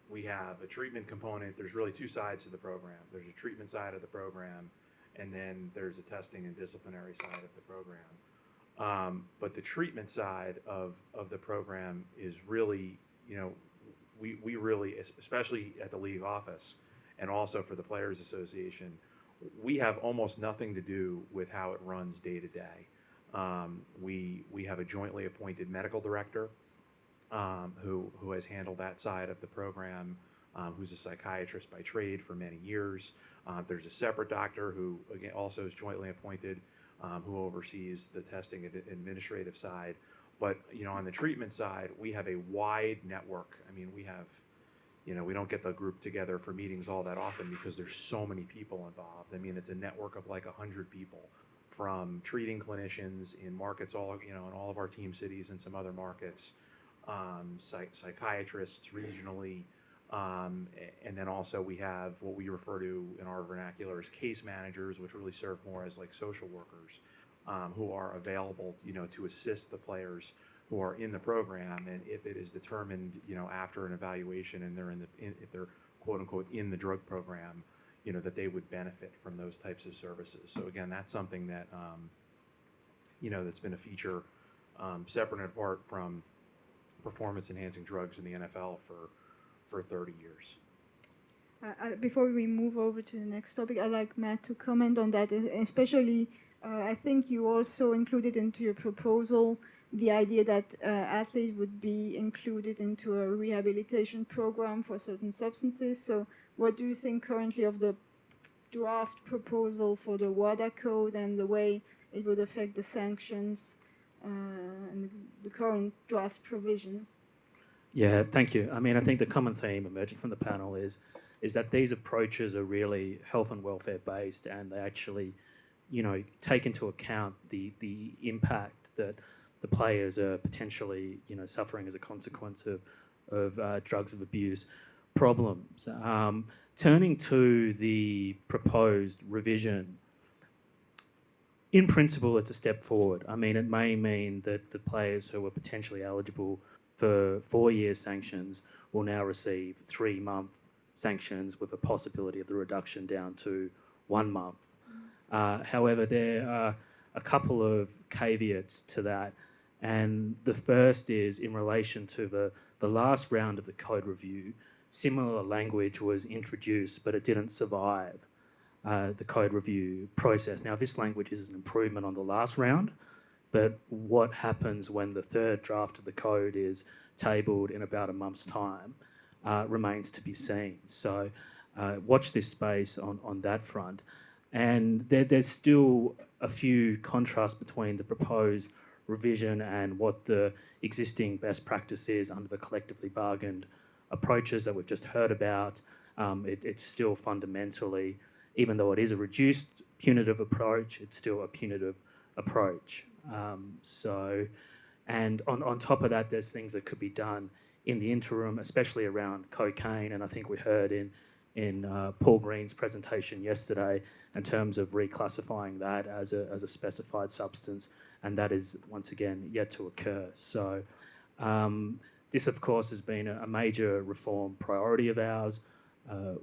we have a treatment component. There's really two sides to the program. There's a treatment side of the program, and then there's a testing and disciplinary side of the program. But the treatment side of the program is really, we really, especially at the league office and also for the Players Association, we have almost nothing to do with how it runs day to day. We have a jointly appointed medical director who has handled that side of the program, who's a psychiatrist by trade for many years. There's a separate doctor who, again, also is jointly appointed, who oversees the testing and administrative side. But on the treatment side, we have a wide network. I mean, we have you know, we don't get the group together for meetings all that often because there's so many people involved. I mean, it's a network of like 100 people, from treating clinicians in markets all, you know, in all of our team cities and some other markets, psychiatrists regionally, and then also we have what we refer to in our vernacular as case managers, which really serve more as like social workers, who are available, you know, to assist the players who are in the program. And if it is determined, you know, after an evaluation and they're if they're quote unquote in the drug program, you know, that they would benefit from those types of services. So again, that's something that, you know, that's been a feature separate and apart from performance enhancing drugs in the NFL for 30 years. Before we move over to the next topic, I'd like Matt to comment on that, especially I think you also included into your proposal the idea that athletes would be included into a rehabilitation program for certain substances. So what do you think currently of the draft proposal for the WADA code and the way it would affect the sanctions and the current draft provision? Yeah, thank you. I mean, I think the common theme emerging from the panel is that these approaches are really health and welfare based, and they actually, you know, take into account the impact that the players are potentially, you know, suffering as a consequence of drugs of abuse problems. Turning to the proposed revision, in principle, it's a step forward. I mean, it may mean that the players who are potentially eligible for 4-year sanctions will now receive 3-month sanctions with a possibility of the reduction down to 1 month. However, there are a couple of caveats to that. And the first is in relation to the last round of the code review. Similar language was introduced, but it didn't survive the code review process. Now, this language is an improvement on the last round, but what happens when the third draft of the code is tabled in about a month's time remains to be seen. So watch this space on that front. And there's still a few contrasts between the proposed revision and what the existing best practice is under the collectively bargained approaches that we've just heard about. It's still fundamentally, even though it is a reduced punitive approach, it's still a punitive approach. And on top of that, there's things that could be done in the interim, especially around cocaine. And I think we heard in Paul Green's presentation yesterday in terms of reclassifying that as a specified substance, and that is once again yet to occur. So this, of course, has been a major reform priority of ours.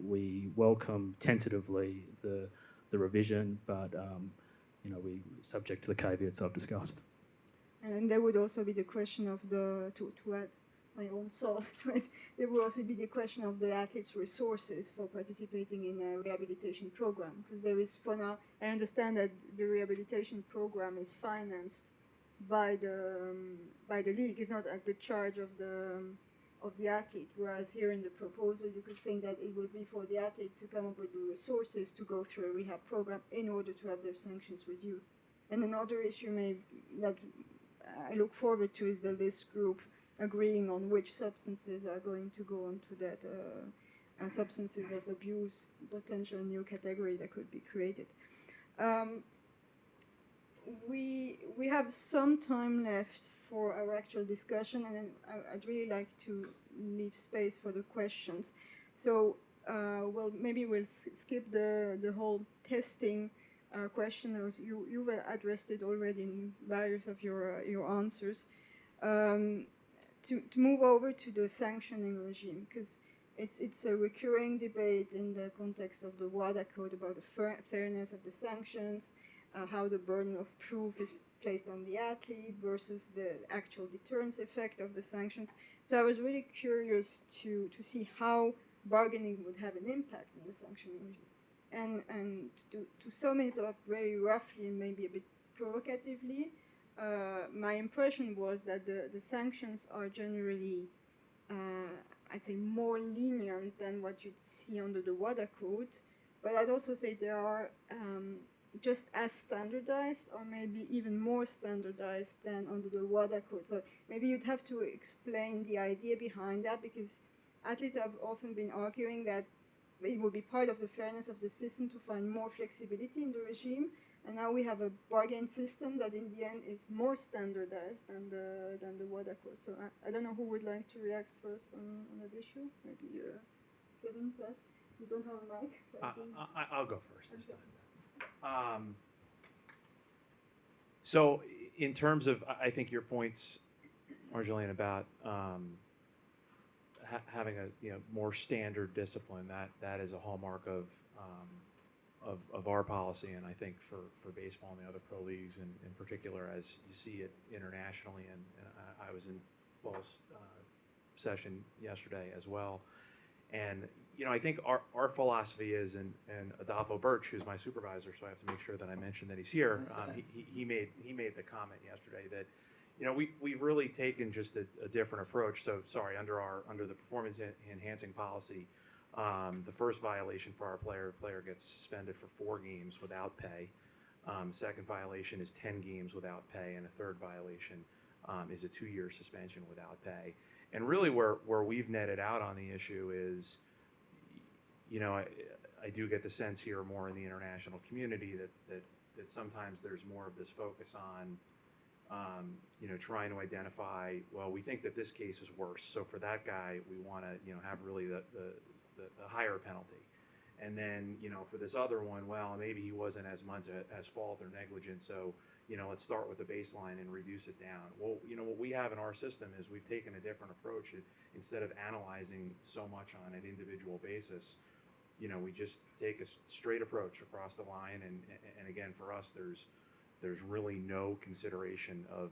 We welcome tentatively the revision, but you know, we subject to the caveats I've discussed. And there would also be the question of to add my own sauce to it, there will also be the question of the athletes' resources for participating in a rehabilitation program. Because there is, for now, I understand that the rehabilitation program is financed by the league. It's not at the charge of the athlete. Whereas here in the proposal, you could think that it would be for the athlete to come up with the resources to go through a rehab program in order to have their sanctions reduced. And another issue that I look forward to is the list group agreeing on which substances are going to go onto that substances of abuse, potential new category that could be created. We have some time left for our actual discussion, and then I'd really like to leave space for the questions. So, well, maybe we'll skip the whole testing question. You've addressed it already in various of your answers. To move over to the sanctioning regime, because it's a recurring debate in the context of the WADA code about the fairness of the sanctions, how the burden of proof is placed on the athlete versus the actual deterrence effect of the sanctions. So I was really curious to see how bargaining would have an impact on the sanctioning regime. And to sum it up very roughly and maybe a bit provocatively, my impression was that the sanctions are generally, I'd say, more lenient than what you'd see under the WADA code, but I'd also say they are just as standardized or maybe even more standardized than under the WADA code. So maybe you'd have to explain the idea behind that, because athletes have often been arguing that it would be part of the fairness of the system to find more flexibility in the regime. And now we have a bargain system that in the end is more standardized than the WADA code. So I don't know who would like to react first on that issue. Maybe Kevin, Pat. You don't have a mic. I'll go first this time. So in terms of, I think your points, Marjolaine, about having a more standard discipline, that is a hallmark of our policy, and I think for baseball and the other pro leagues in particular, as you see it internationally, and I was in Paul's session yesterday as well. And I think our philosophy is, and Adolfo Birch, who's my supervisor, so I have to make sure that I mention that he's here. He made the comment yesterday that we've really taken just a different approach. So sorry, under the performance enhancing policy, the first violation for our player gets suspended for 4 games without pay. Second violation is 10 games without pay, and a third violation is a 2-year suspension without pay. And really where we've netted out on the issue is, I do get the sense here more in the international community that sometimes there's more of this focus on, trying to identify, well, we think that this case is worse, so for that guy, we want to, have really the higher penalty. And then, for this other one, well, maybe he wasn't as much as fault or negligent, so, let's start with the baseline and reduce it down. Well, what we have in our system is we've taken a different approach. Instead of analyzing so much on an individual basis, we just take a straight approach across the line. And again, for us, there's really no consideration of,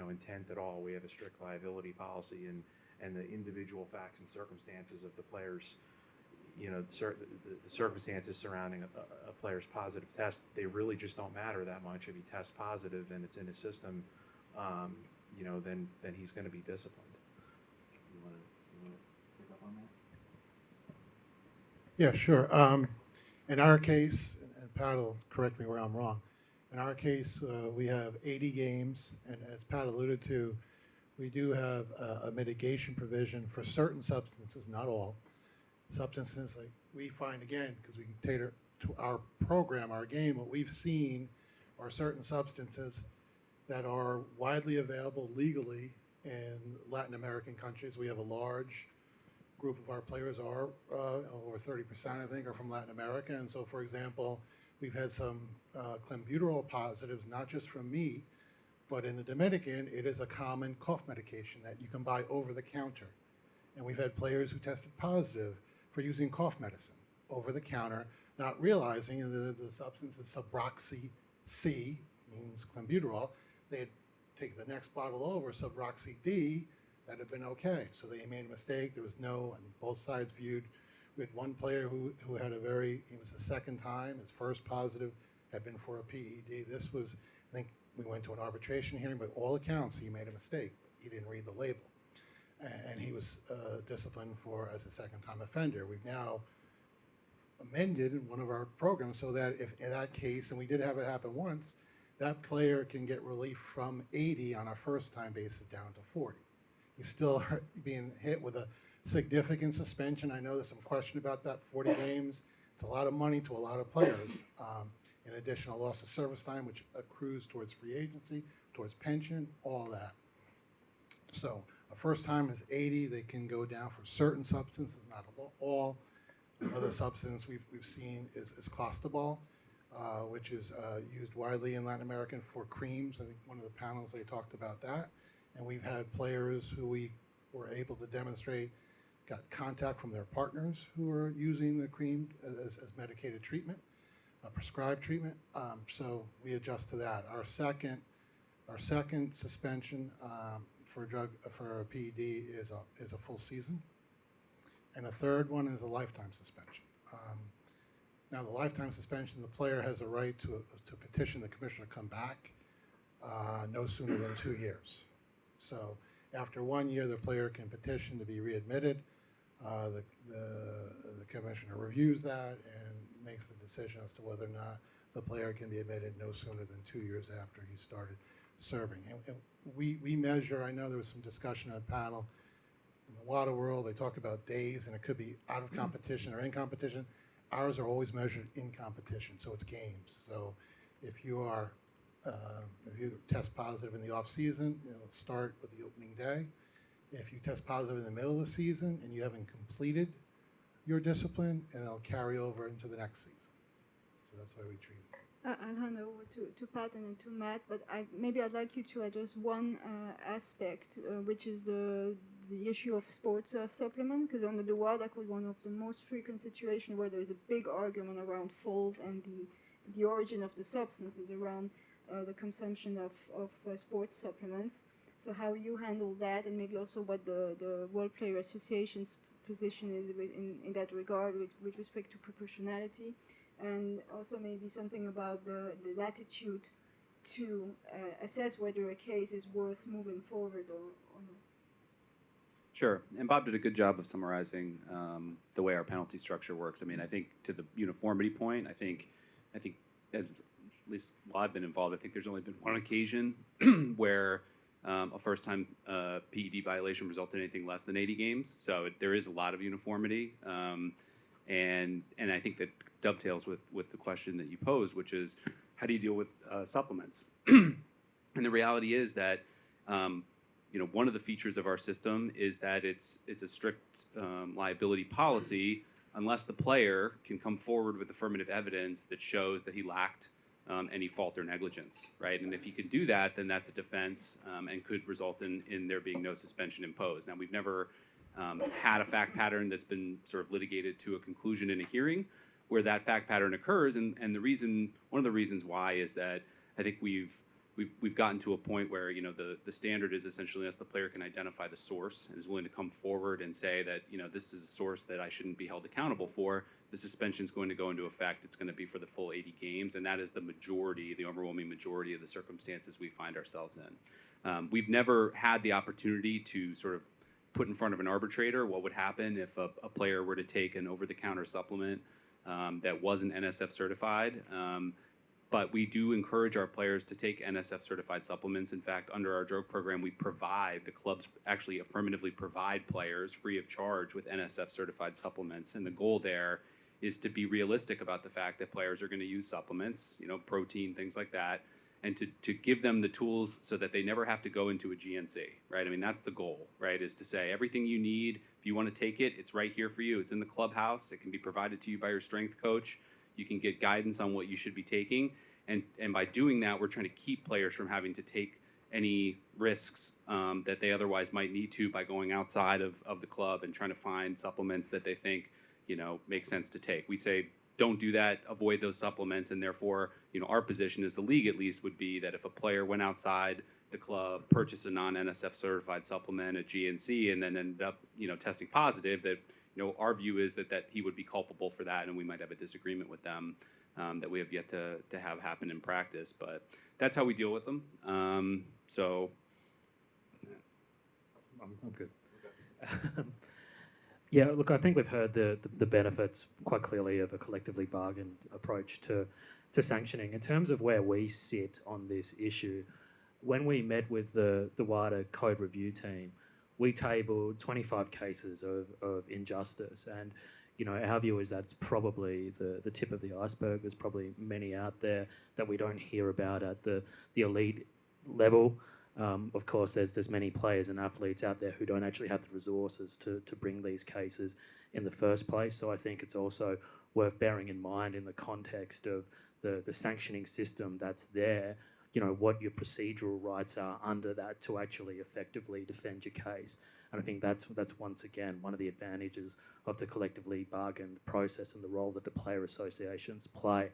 intent at all. We have a strict liability policy, and the individual facts and circumstances of the players, the circumstances surrounding a player's positive test, they really just don't matter that much. If he tests positive and it's in his system, then he's going to be disciplined. You want to pick up on that? Yeah, sure. In our case, and Pat will correct me where I'm wrong, in our case, we have 80 games, and as Pat alluded to, we do have a mitigation provision for certain substances, not all. Substances like we find, again, because we can tailor to our program, our game, what we've seen are certain substances that are widely available legally in Latin American countries. We have a large group of our players are, over 30%, I think, are from Latin America. And so, for example, we've had some clenbuterol positives, not just from me, but in the Dominican, it is a common cough medication that you can buy over the counter. And we've had players who tested positive for using cough medicine over the counter, not realizing the substance is Subroxy-C, means clenbuterol. They had taken the next bottle over, Subroxy-D, that had been okay. So they made a mistake. There was no, I think both sides viewed. We had one player who had it was the second time, his first positive had been for a PED. This was, I think we went to an arbitration hearing, but all accounts, he made a mistake. He didn't read the label. And he was disciplined as a second-time offender. We've now amended in one of our programs so that if in that case, and we did have it happen once, that player can get relief from 80 on a first-time basis down to 40. He's still being hit with a significant suspension. I know there's some question about that, 40 games. It's a lot of money to a lot of players. In addition, a loss of service time, which accrues towards free agency, towards pension, all that. So a first time is 80. They can go down for certain substances, not all. Another substance we've seen is clostebol, which is used widely in Latin America for creams. I think one of the panels, they talked about that. And we've had players who we were able to demonstrate got contact from their partners who are using the cream as medicated treatment, prescribed treatment. So we adjust to that. Our second suspension for a PED is a full season, and a third one is a lifetime suspension. Now, the lifetime suspension, the player has a right to petition the commissioner to come back no sooner than 2 years. So after 1 year, the player can petition to be readmitted. The commissioner reviews that and makes the decision as to whether or not the player can be admitted no sooner than 2 years after he started serving. And we measure, I know there was some discussion on the panel, in the water world, they talk about days, and it could be out of competition or in competition. Ours are always measured in competition, so it's games. So if you are, if you test positive in the off season, it'll start with the opening day. If you test positive in the middle of the season and you haven't completed your discipline, and it'll carry over into the next season. So that's how we treat it. I'll hand over to Pat and then to Matt, but maybe I'd like you to address one aspect, which is the issue of sports supplement, because under the WADA code, one of the most frequent situations where there is a big argument around fault and the origin of the substance is around the consumption of sports supplements. So how you handle that, and maybe also what the World Player Association's position is in that regard with respect to proportionality, and also maybe something about the latitude to assess whether a case is worth moving forward or not. Sure, and Bob did a good job of summarizing the way our penalty structure works. I mean, I think to the uniformity point, I think as, at least while I've been involved, I think there's only been one occasion where a first-time PED violation resulted in anything less than 80 games. So there is a lot of uniformity, and I think that dovetails with the question that you posed, which is how do you deal with supplements? And the reality is that one of the features of our system is that it's a strict liability policy unless the player can come forward with affirmative evidence that shows that he lacked any fault or negligence, right? And if he can do that, then that's a defense and could result in there being no suspension imposed. Now, we've never had a fact pattern that's been sort of litigated to a conclusion in a hearing where that fact pattern occurs, and one of the reasons why is that I think we've gotten to a point where the standard is essentially unless the player can identify the source and is willing to come forward and say that this is a source that I shouldn't be held accountable for, the suspension is going to go into effect. It's going to be for the full 80 games, and that is the overwhelming majority of the circumstances we find ourselves in. We've never had the opportunity to sort of put in front of an arbitrator what would happen if a player were to take an over-the-counter supplement that wasn't NSF certified. But we do encourage our players to take NSF certified supplements. In fact, under our drug program, the clubs actually affirmatively provide players free of charge with NSF certified supplements. And the goal there is to be realistic about the fact that players are going to use supplements, protein, things like that, and to give them the tools so that they never have to go into a GNC, right? I mean, that's the goal, right, is to say everything you need, if you want to take it, it's right here for you. It's in the clubhouse. It can be provided to you by your strength coach. You can get guidance on what you should be taking. And by doing that, we're trying to keep players from having to take any risks that they otherwise might need to by going outside of the club and trying to find supplements that they think, make sense to take. We say, don't do that, avoid those supplements, and therefore, our position as the league at least would be that if a player went outside the club, purchased a non-NSF certified supplement at GNC, and then ended up, testing positive, that, our view is that he would be culpable for that, and we might have a disagreement with them that we have yet to have happen in practice. But that's how we deal with them. So I'm good. Yeah, look, I think we've heard the benefits quite clearly of a collectively bargained approach to sanctioning. In terms of where we sit on this issue, when we met with the wider code review team, we tabled 25 cases of injustice, and our view is that's probably the tip of the iceberg. There's probably many out there that we don't hear about at the elite level. Of course, there's many players and athletes out there who don't actually have the resources to bring these cases in the first place. So I think it's also worth bearing in mind in the context of the sanctioning system that's there, what your procedural rights are under that to actually effectively defend your case. And I think that's once again one of the advantages of the collectively bargained process and the role that the player associations play.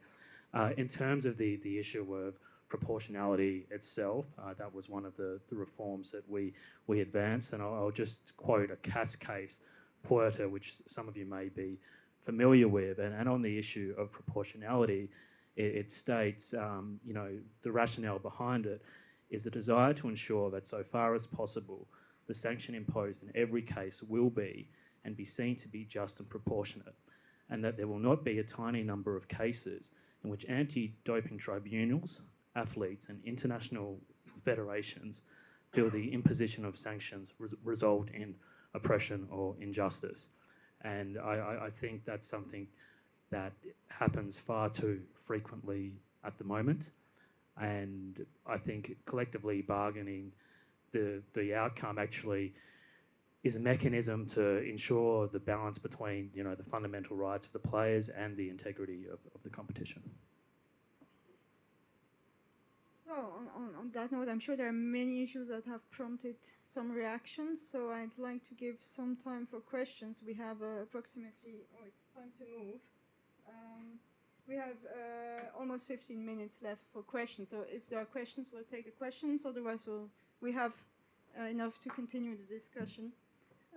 In terms of the issue of proportionality itself, that was one of the reforms that we advanced, and I'll just quote a CAS case, Puerta, which some of you may be familiar with, and on the issue of proportionality, it states, the rationale behind it is the desire to ensure that so far as possible, the sanction imposed in every case will be and be seen to be just and proportionate, and that there will not be a tiny number of cases in which anti-doping tribunals, athletes and international federations feel the imposition of sanctions result in oppression or injustice. And I think that's something that happens far too frequently at the moment. And I think collectively bargaining, the outcome actually is a mechanism to ensure the balance between, you know, the fundamental rights of the players and the integrity of the competition. So on that note, I'm sure there are many issues that have prompted some reactions. So I'd like to give some time for questions. We have approximately, oh, it's time to move. We have almost 15 minutes left for questions. So if there are questions, we'll take the questions. Otherwise, we have enough to continue the discussion.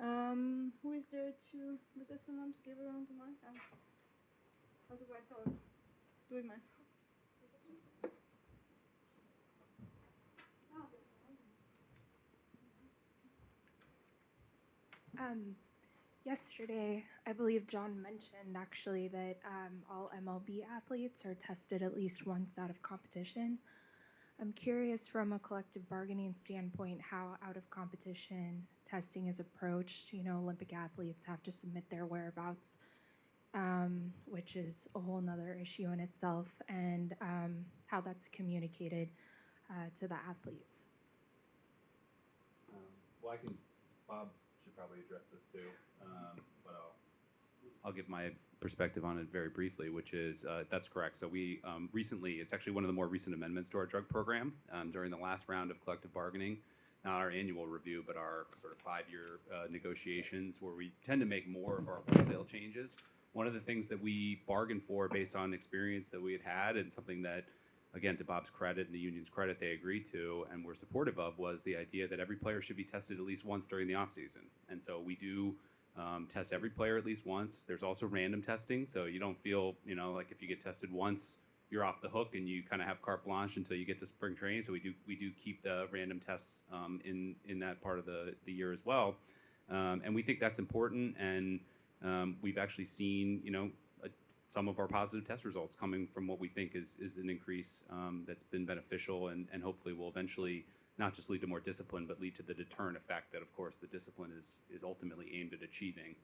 Who is there to? Was there someone to give around the mic? Otherwise, I'll do it myself. Yesterday, I believe John mentioned actually that all MLB athletes are tested at least once out of competition. I'm curious from a collective bargaining standpoint how out of competition testing is approached. You know, Olympic athletes have to submit their whereabouts, which is a whole nother issue in itself, and how that's communicated to the athletes. Well, Bob should probably address this too, but I'll give my perspective on it very briefly, which is that's correct. So we recently, it's actually one of the more recent amendments to our drug program during the last round of collective bargaining, not our annual review, but our sort of 5-year negotiations where we tend to make more of our wholesale changes. One of the things that we bargained for based on experience that we had and something that, again, to Bob's credit and the union's credit, they agreed to and were supportive of was the idea that every player should be tested at least once during the offseason. And so we do test every player at least once. There's also random testing, so you don't feel, you know, like if you get tested once, you're off the hook and you kind of have carte blanche until you get to spring training. So we do keep the random tests in that part of the year as well. And we think that's important, and we've actually seen, you know, some of our positive test results coming from what we think is an increase that's been beneficial and hopefully will eventually not just lead to more discipline, but lead to the deterrent effect that, of course, the discipline is ultimately aimed at achieving.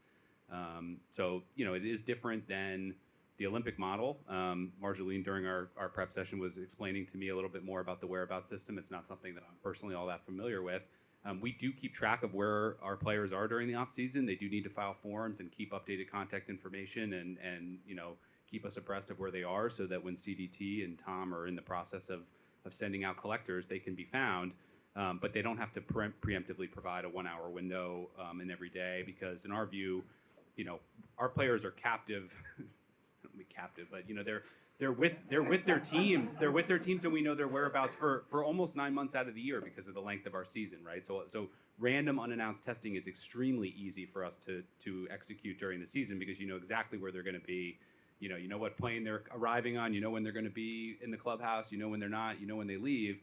So, you know, it is different than the Olympic model. Marjolaine, during our prep session, was explaining to me a little bit more about the whereabouts system. It's not something that I'm personally all that familiar with. We do keep track of where our players are during the off season. They do need to file forms and keep updated contact information and you know, keep us abreast of where they are so that when CDT and Tom are in the process of sending out collectors, they can be found. But they don't have to preemptively provide a 1-hour window in every day because in our view, you know, our players are captive, not be captive, but you know, they're with their teams. They're with their teams, and we know their whereabouts for almost 9 months out of the year because of the length of our season, right? So random unannounced testing is extremely easy for us to execute during the season because you know exactly where they're going to be. You know what plane they're arriving on. You know when they're going to be in the clubhouse. You know when they're not. You know when they leave.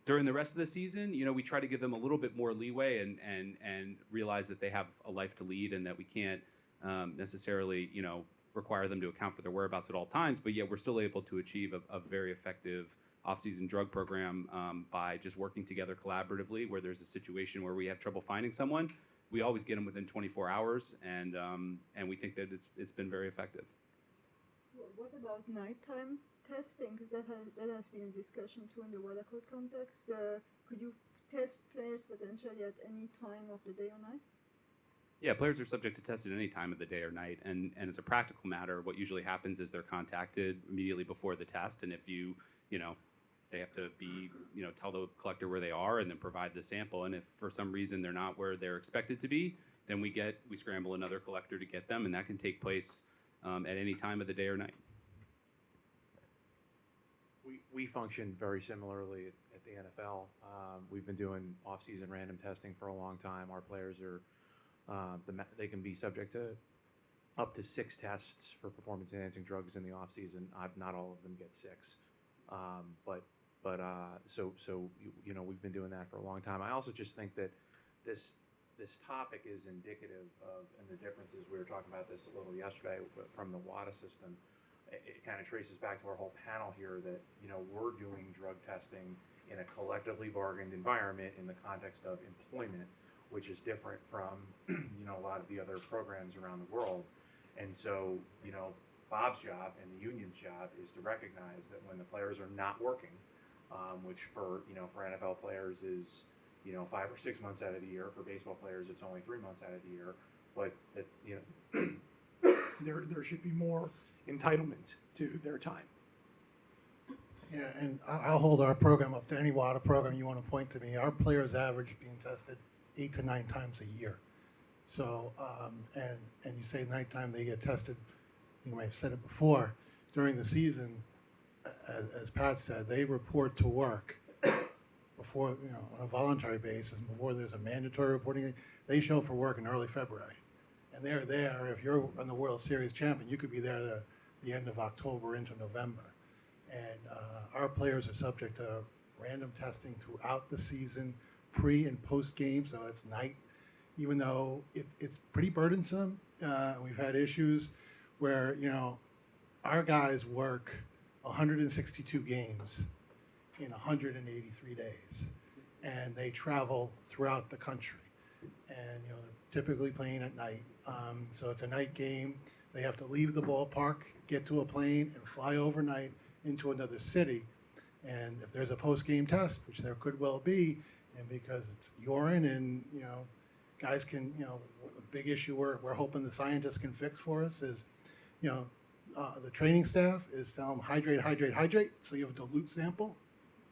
During the rest of the season, you know, we try to give them a little bit more leeway and realize that they have a life to lead and that we can't necessarily, you know, require them to account for their whereabouts at all times, but yet we're still able to achieve a very effective off-season drug program by just working together collaboratively. Where there's a situation where we have trouble finding someone, we always get them within 24 hours, and we think that it's been very effective. What about nighttime testing? Because that has been a discussion too in the weather code context. Could you test players potentially at any time of the day or night? Yeah, players are subject to test at any time of the day or night, and it's a practical matter. What usually happens is they're contacted immediately before the test, and if you know, they have to be, you know, tell the collector where they are and then provide the sample, and if for some reason they're not where they're expected to be, then we scramble another collector to get them, and that can take place at any time of the day or night. We function very similarly at the NFL. We've been doing off-season random testing for a long time. Our players are they can be subject to up to 6 tests for performance-enhancing drugs in the off-season. Not all of them get 6, so you know, we've been doing that for a long time. I also just think that this topic is indicative of, and the differences, we were talking about this a little yesterday from the WADA system. It kind of traces back to our whole panel here that, you know, we're doing drug testing in a collectively bargained environment in the context of employment, which is different from, a lot of the other programs around the world. And so, Bob's job and the union's job is to recognize that when the players are not working, which for NFL players is, 5 or 6 months out of the year. For baseball players, it's only 3 months out of the year. But that, there should be more entitlement to their time. Yeah, and I'll hold our program up to any WADA program you want to point to me. Our players average being tested 8 to 9 times a year. So, and you say nighttime they get tested, you may have said it before, during the season, as Pat said, they report to work before, on a voluntary basis, before there's a mandatory reporting. They show up for work in early February. And they're there, if you're on the World Series champion, you could be there the end of October into November. And our players are subject to random testing throughout the season, pre and post game, so it's night. Even though it's pretty burdensome, we've had issues where our guys work 162 games in 183 days, and they travel throughout the country, and they're typically playing at night. So it's a night game. They have to leave the ballpark, get to a plane, and fly overnight into another city. And if there's a post-game test, which there could well be, and because it's urine and guys can, a big issue we're hoping the scientists can fix for us is, the training staff is tell them hydrate, hydrate, hydrate. So you have a dilute sample,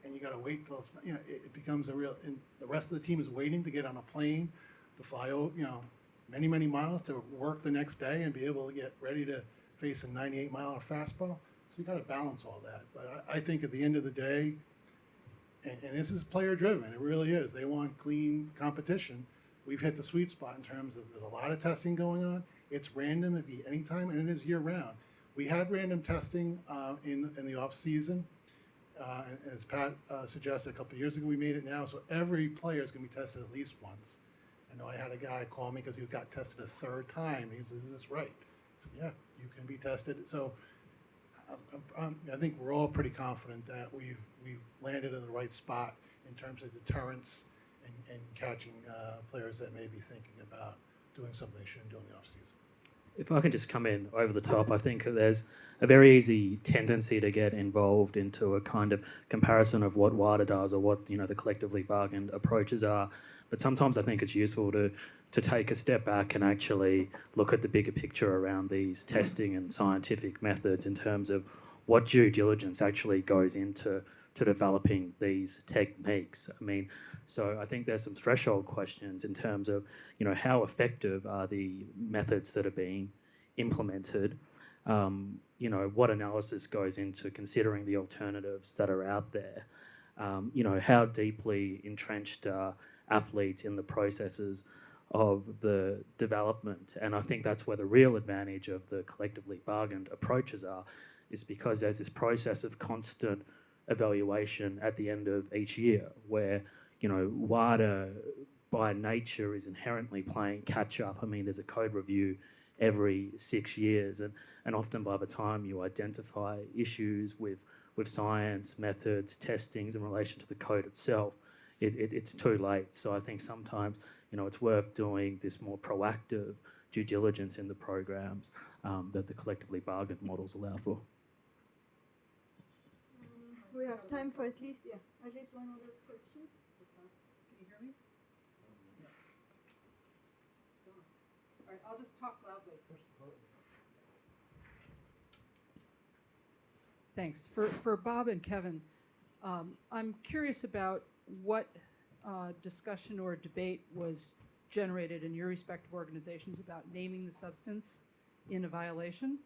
and you got to wait till it becomes a real. And the rest of the team is waiting to get on a plane to fly over, many, many miles to work the next day and be able to get ready to face a 98-mile fastball. So you got to balance all that. But I think at the end of the day, and this is player driven, it really is. They want clean competition. We've hit the sweet spot in terms of there's a lot of testing going on. It's random, it'd be anytime, and it is year round. We had random testing in the off season. As Pat suggested a couple of years ago, we made it now, so every player is going to be tested at least once. I know I had a guy call me because he got tested a third time. He said, "Is this right?" I said, "Yeah, you can be tested." So I think we're all pretty confident that we've landed in the right spot in terms of deterrence and catching players that may be thinking about doing something they shouldn't do in the off season. If I can just come in over the top, I think there's a very easy tendency to get involved into a kind of comparison of what WADA does or what the collectively bargained approaches are. But sometimes I think it's useful to take a step back and actually look at the bigger picture around these testing and scientific methods in terms of what due diligence actually goes into developing these techniques. So I think there's some threshold questions in terms of, how effective are the methods that are being implemented? What analysis goes into considering the alternatives that are out there? How deeply entrenched are athletes in the processes of the development? And I think that's where the real advantage of the collectively bargained approaches is because there's this process of constant evaluation at the end of each year where, WADA by nature is inherently playing catch up. There's a code review every 6 years, and often by the time you identify issues with science, methods, testings in relation to the code itself, it's too late. So I think sometimes, it's worth doing this more proactive due diligence in the programs that the collectively bargained models allow for. We have time for at least one other question. Can you hear me? All right, I'll just talk loudly. Thanks. For Bob and Kevin, I'm curious about what discussion or debate was generated in your respective organizations about naming the substance in a violation.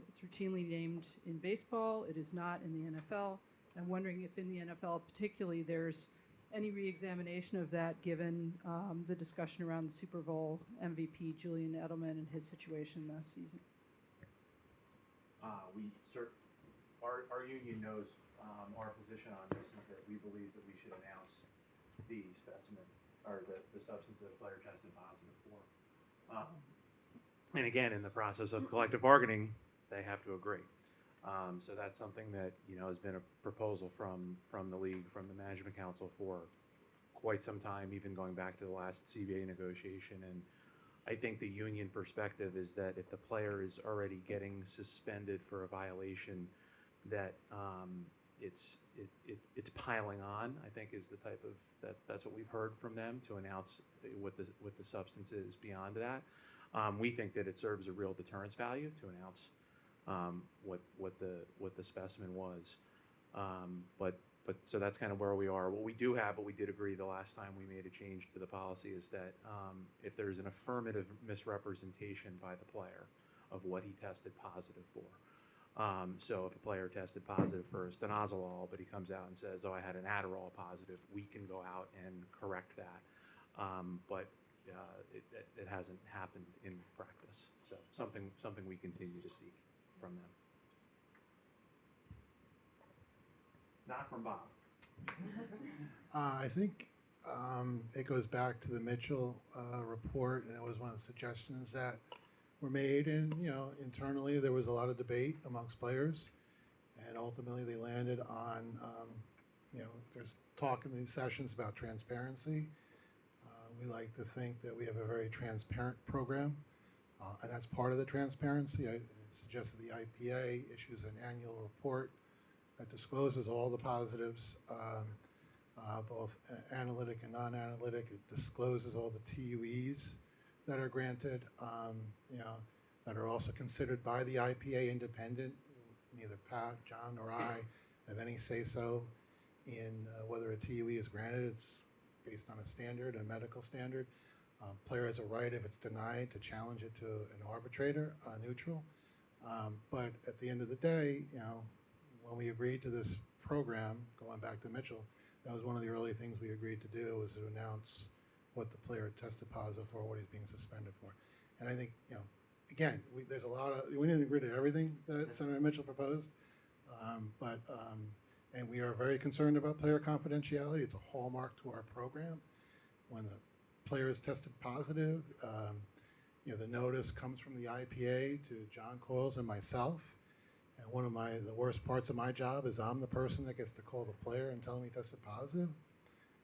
It's routinely named in baseball. It is not in the NFL. I'm wondering if in the NFL particularly there's any re-examination of that given the discussion around the Super Bowl MVP Julian Edelman and his situation last season. Our union knows our position on this is that we believe that we should announce the specimen or the substance that a player tested positive for. And again, in the process of collective bargaining, they have to agree. So that's something that has been a proposal from the league, from the management council for quite some time, even going back to the last CBA negotiation. And I think the union perspective is that if the player is already getting suspended for a violation, that it's piling on, I think, is the type of, that's what we've heard from them, to announce what the substance is beyond that. We think that it serves a real deterrence value to announce what the specimen was. But so that's kind of where we are. What we do have, what we did agree the last time we made a change to the policy, is that if there's an affirmative misrepresentation by the player of what he tested positive for. So if a player tested positive for stanozolol, but he comes out and says, "Oh, I had an Adderall positive," we can go out and correct that. But it hasn't happened in practice. So something we continue to seek from them. Not from Bob. I think it goes back to the Mitchell report, and it was one of the suggestions that were made. And internally there was a lot of debate amongst players, and ultimately they landed on there's talk in these sessions about transparency. We like to think that we have a very transparent program, and that's part of the transparency. I suggested the IPA issues an annual report that discloses all the positives, both analytic and non-analytic. It discloses all the TUEs that are granted, that are also considered by the IPA independent. Neither Pat, John, or I have any say-so in whether a TUE is granted. It's based on a standard, a medical standard. Player has a right, if it's denied, to challenge it to an arbitrator, neutral. But at the end of the day, when we agreed to this program, going back to Mitchell, that was one of the early things we agreed to do, was to announce what the player tested positive for, what he's being suspended for. And I think, again, there's a lot of, we didn't agree to everything that Senator Mitchell proposed, and we are very concerned about player confidentiality. It's a hallmark to our program. When the player is tested positive, the notice comes from the IPA to John Coyles and myself. And one of the worst parts of my job is I'm the person that gets to call the player and tell him he tested positive.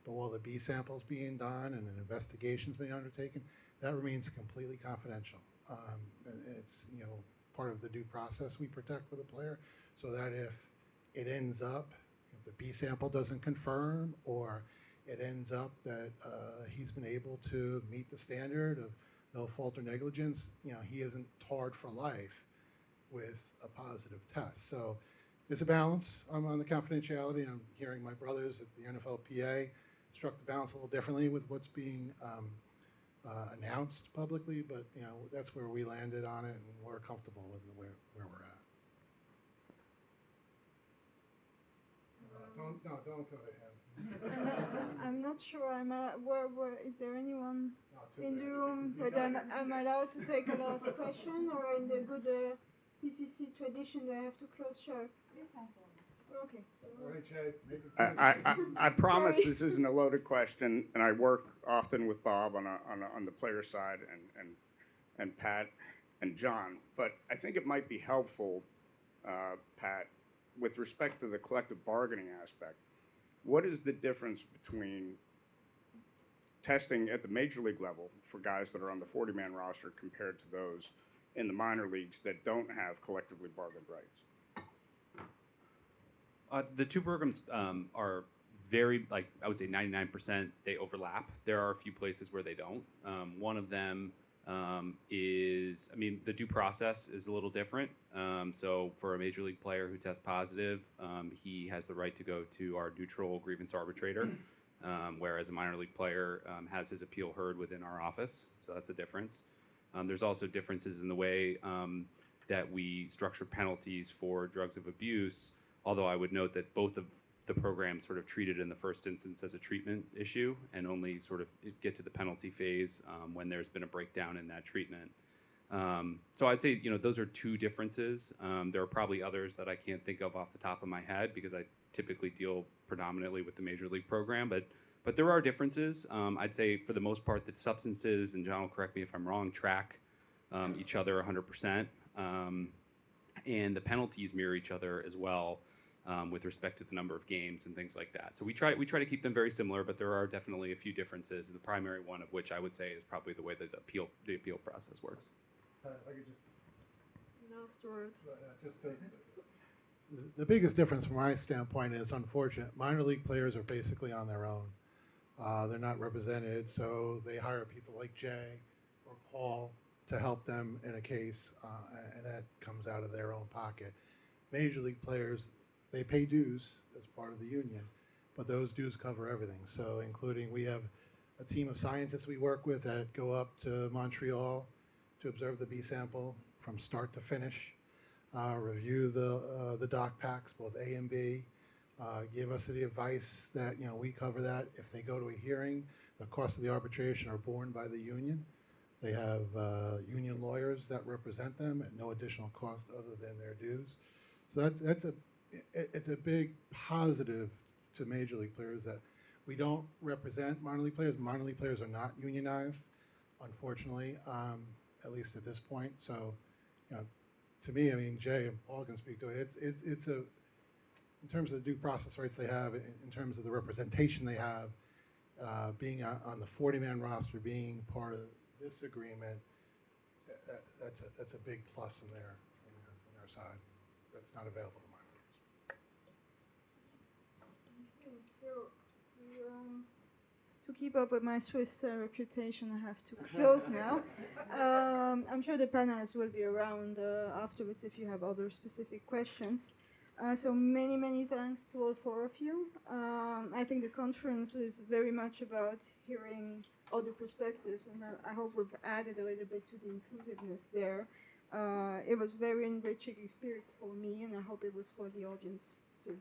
But while the B sample's being done and an investigation's being undertaken, that remains completely confidential. And it's part of the due process we protect for the player, so that if it ends up, if the B sample doesn't confirm, or it ends up that he's been able to meet the standard of no fault or negligence, he isn't tarred for life with a positive test. So there's a balance on the confidentiality. I'm hearing my brothers at the NFLPA struck the balance a little differently with what's being announced publicly, but that's where we landed on it, and we're comfortable with where we're at. Don't go to him. I'm not sure. Where is there anyone No, it's in the okay. room? You But got I'm allowed to take a last question, or in the good PCC tradition, do I have to close sharp? Okay. All right, Jay, make it quick. I promise Sorry. this isn't a loaded question, and I work often with Bob on the player side and Pat and John. But I think it might be helpful, Pat, with respect to the collective bargaining aspect. What is the difference between testing at the major league level for guys that are on the 40-man roster compared to those in the minor leagues that don't have collectively bargained rights? The two programs are very, I would say 99%, they overlap. There are a few places where they don't. One of them is, the due process is a little different. So for a major league player who tests positive, he has the right to go to our neutral grievance arbitrator, whereas a minor league player has his appeal heard within our office. So that's a difference. There's also differences in the way that we structure penalties for drugs of abuse, although I would note that both of the programs sort of treat it in the first instance as a treatment issue and only sort of get to the penalty phase when there's been a breakdown in that treatment. So I'd say, those are two differences. There are probably others that I can't think of off the top of my head because I typically deal predominantly with the major league program, but there are differences. I'd say for the most part, the substances, and John will correct me if I'm wrong, track each other 100%. And the penalties mirror each other as well. with respect to the number of games and things like that. So we try to keep them very similar, but there are definitely a few differences. The primary one of which I would say is probably the way that the appeal process works. If I could just Last word. just to, the biggest difference from my standpoint is unfortunate. Minor league players are basically on their own. They're not represented, so they hire people like Jay or Paul to help them in a case, and that comes out of their own pocket. Major league players, they pay dues as part of the union, but those dues cover everything. So including, we have a team of scientists we work with that go up to Montreal to observe the B sample from start to finish, review the doc packs, both A and B, give us the advice that, we cover that. If they go to a hearing, the cost of the arbitration are borne by the union. They have union lawyers that represent them at no additional cost other than their dues. So it's a big positive to major league players that we don't represent minor league players. Minor league players are not unionized, unfortunately, at least at this point. So, to me, Jay and Paul can speak to it. It's a, in terms of the due process rights they have, in terms of the representation they have, being on the 40-man roster, being part of this agreement, that's a big plus in their side. That's not available to minor leaguers. To keep up with my Swiss reputation, I have to close now. I'm sure the panelists will be around afterwards if you have other specific questions. So many thanks to all four of you. I think the conference is very much about hearing other perspectives, and I hope we've added a little bit to the inclusiveness there. It was very enriching experience for me, and I hope it was for the audience too.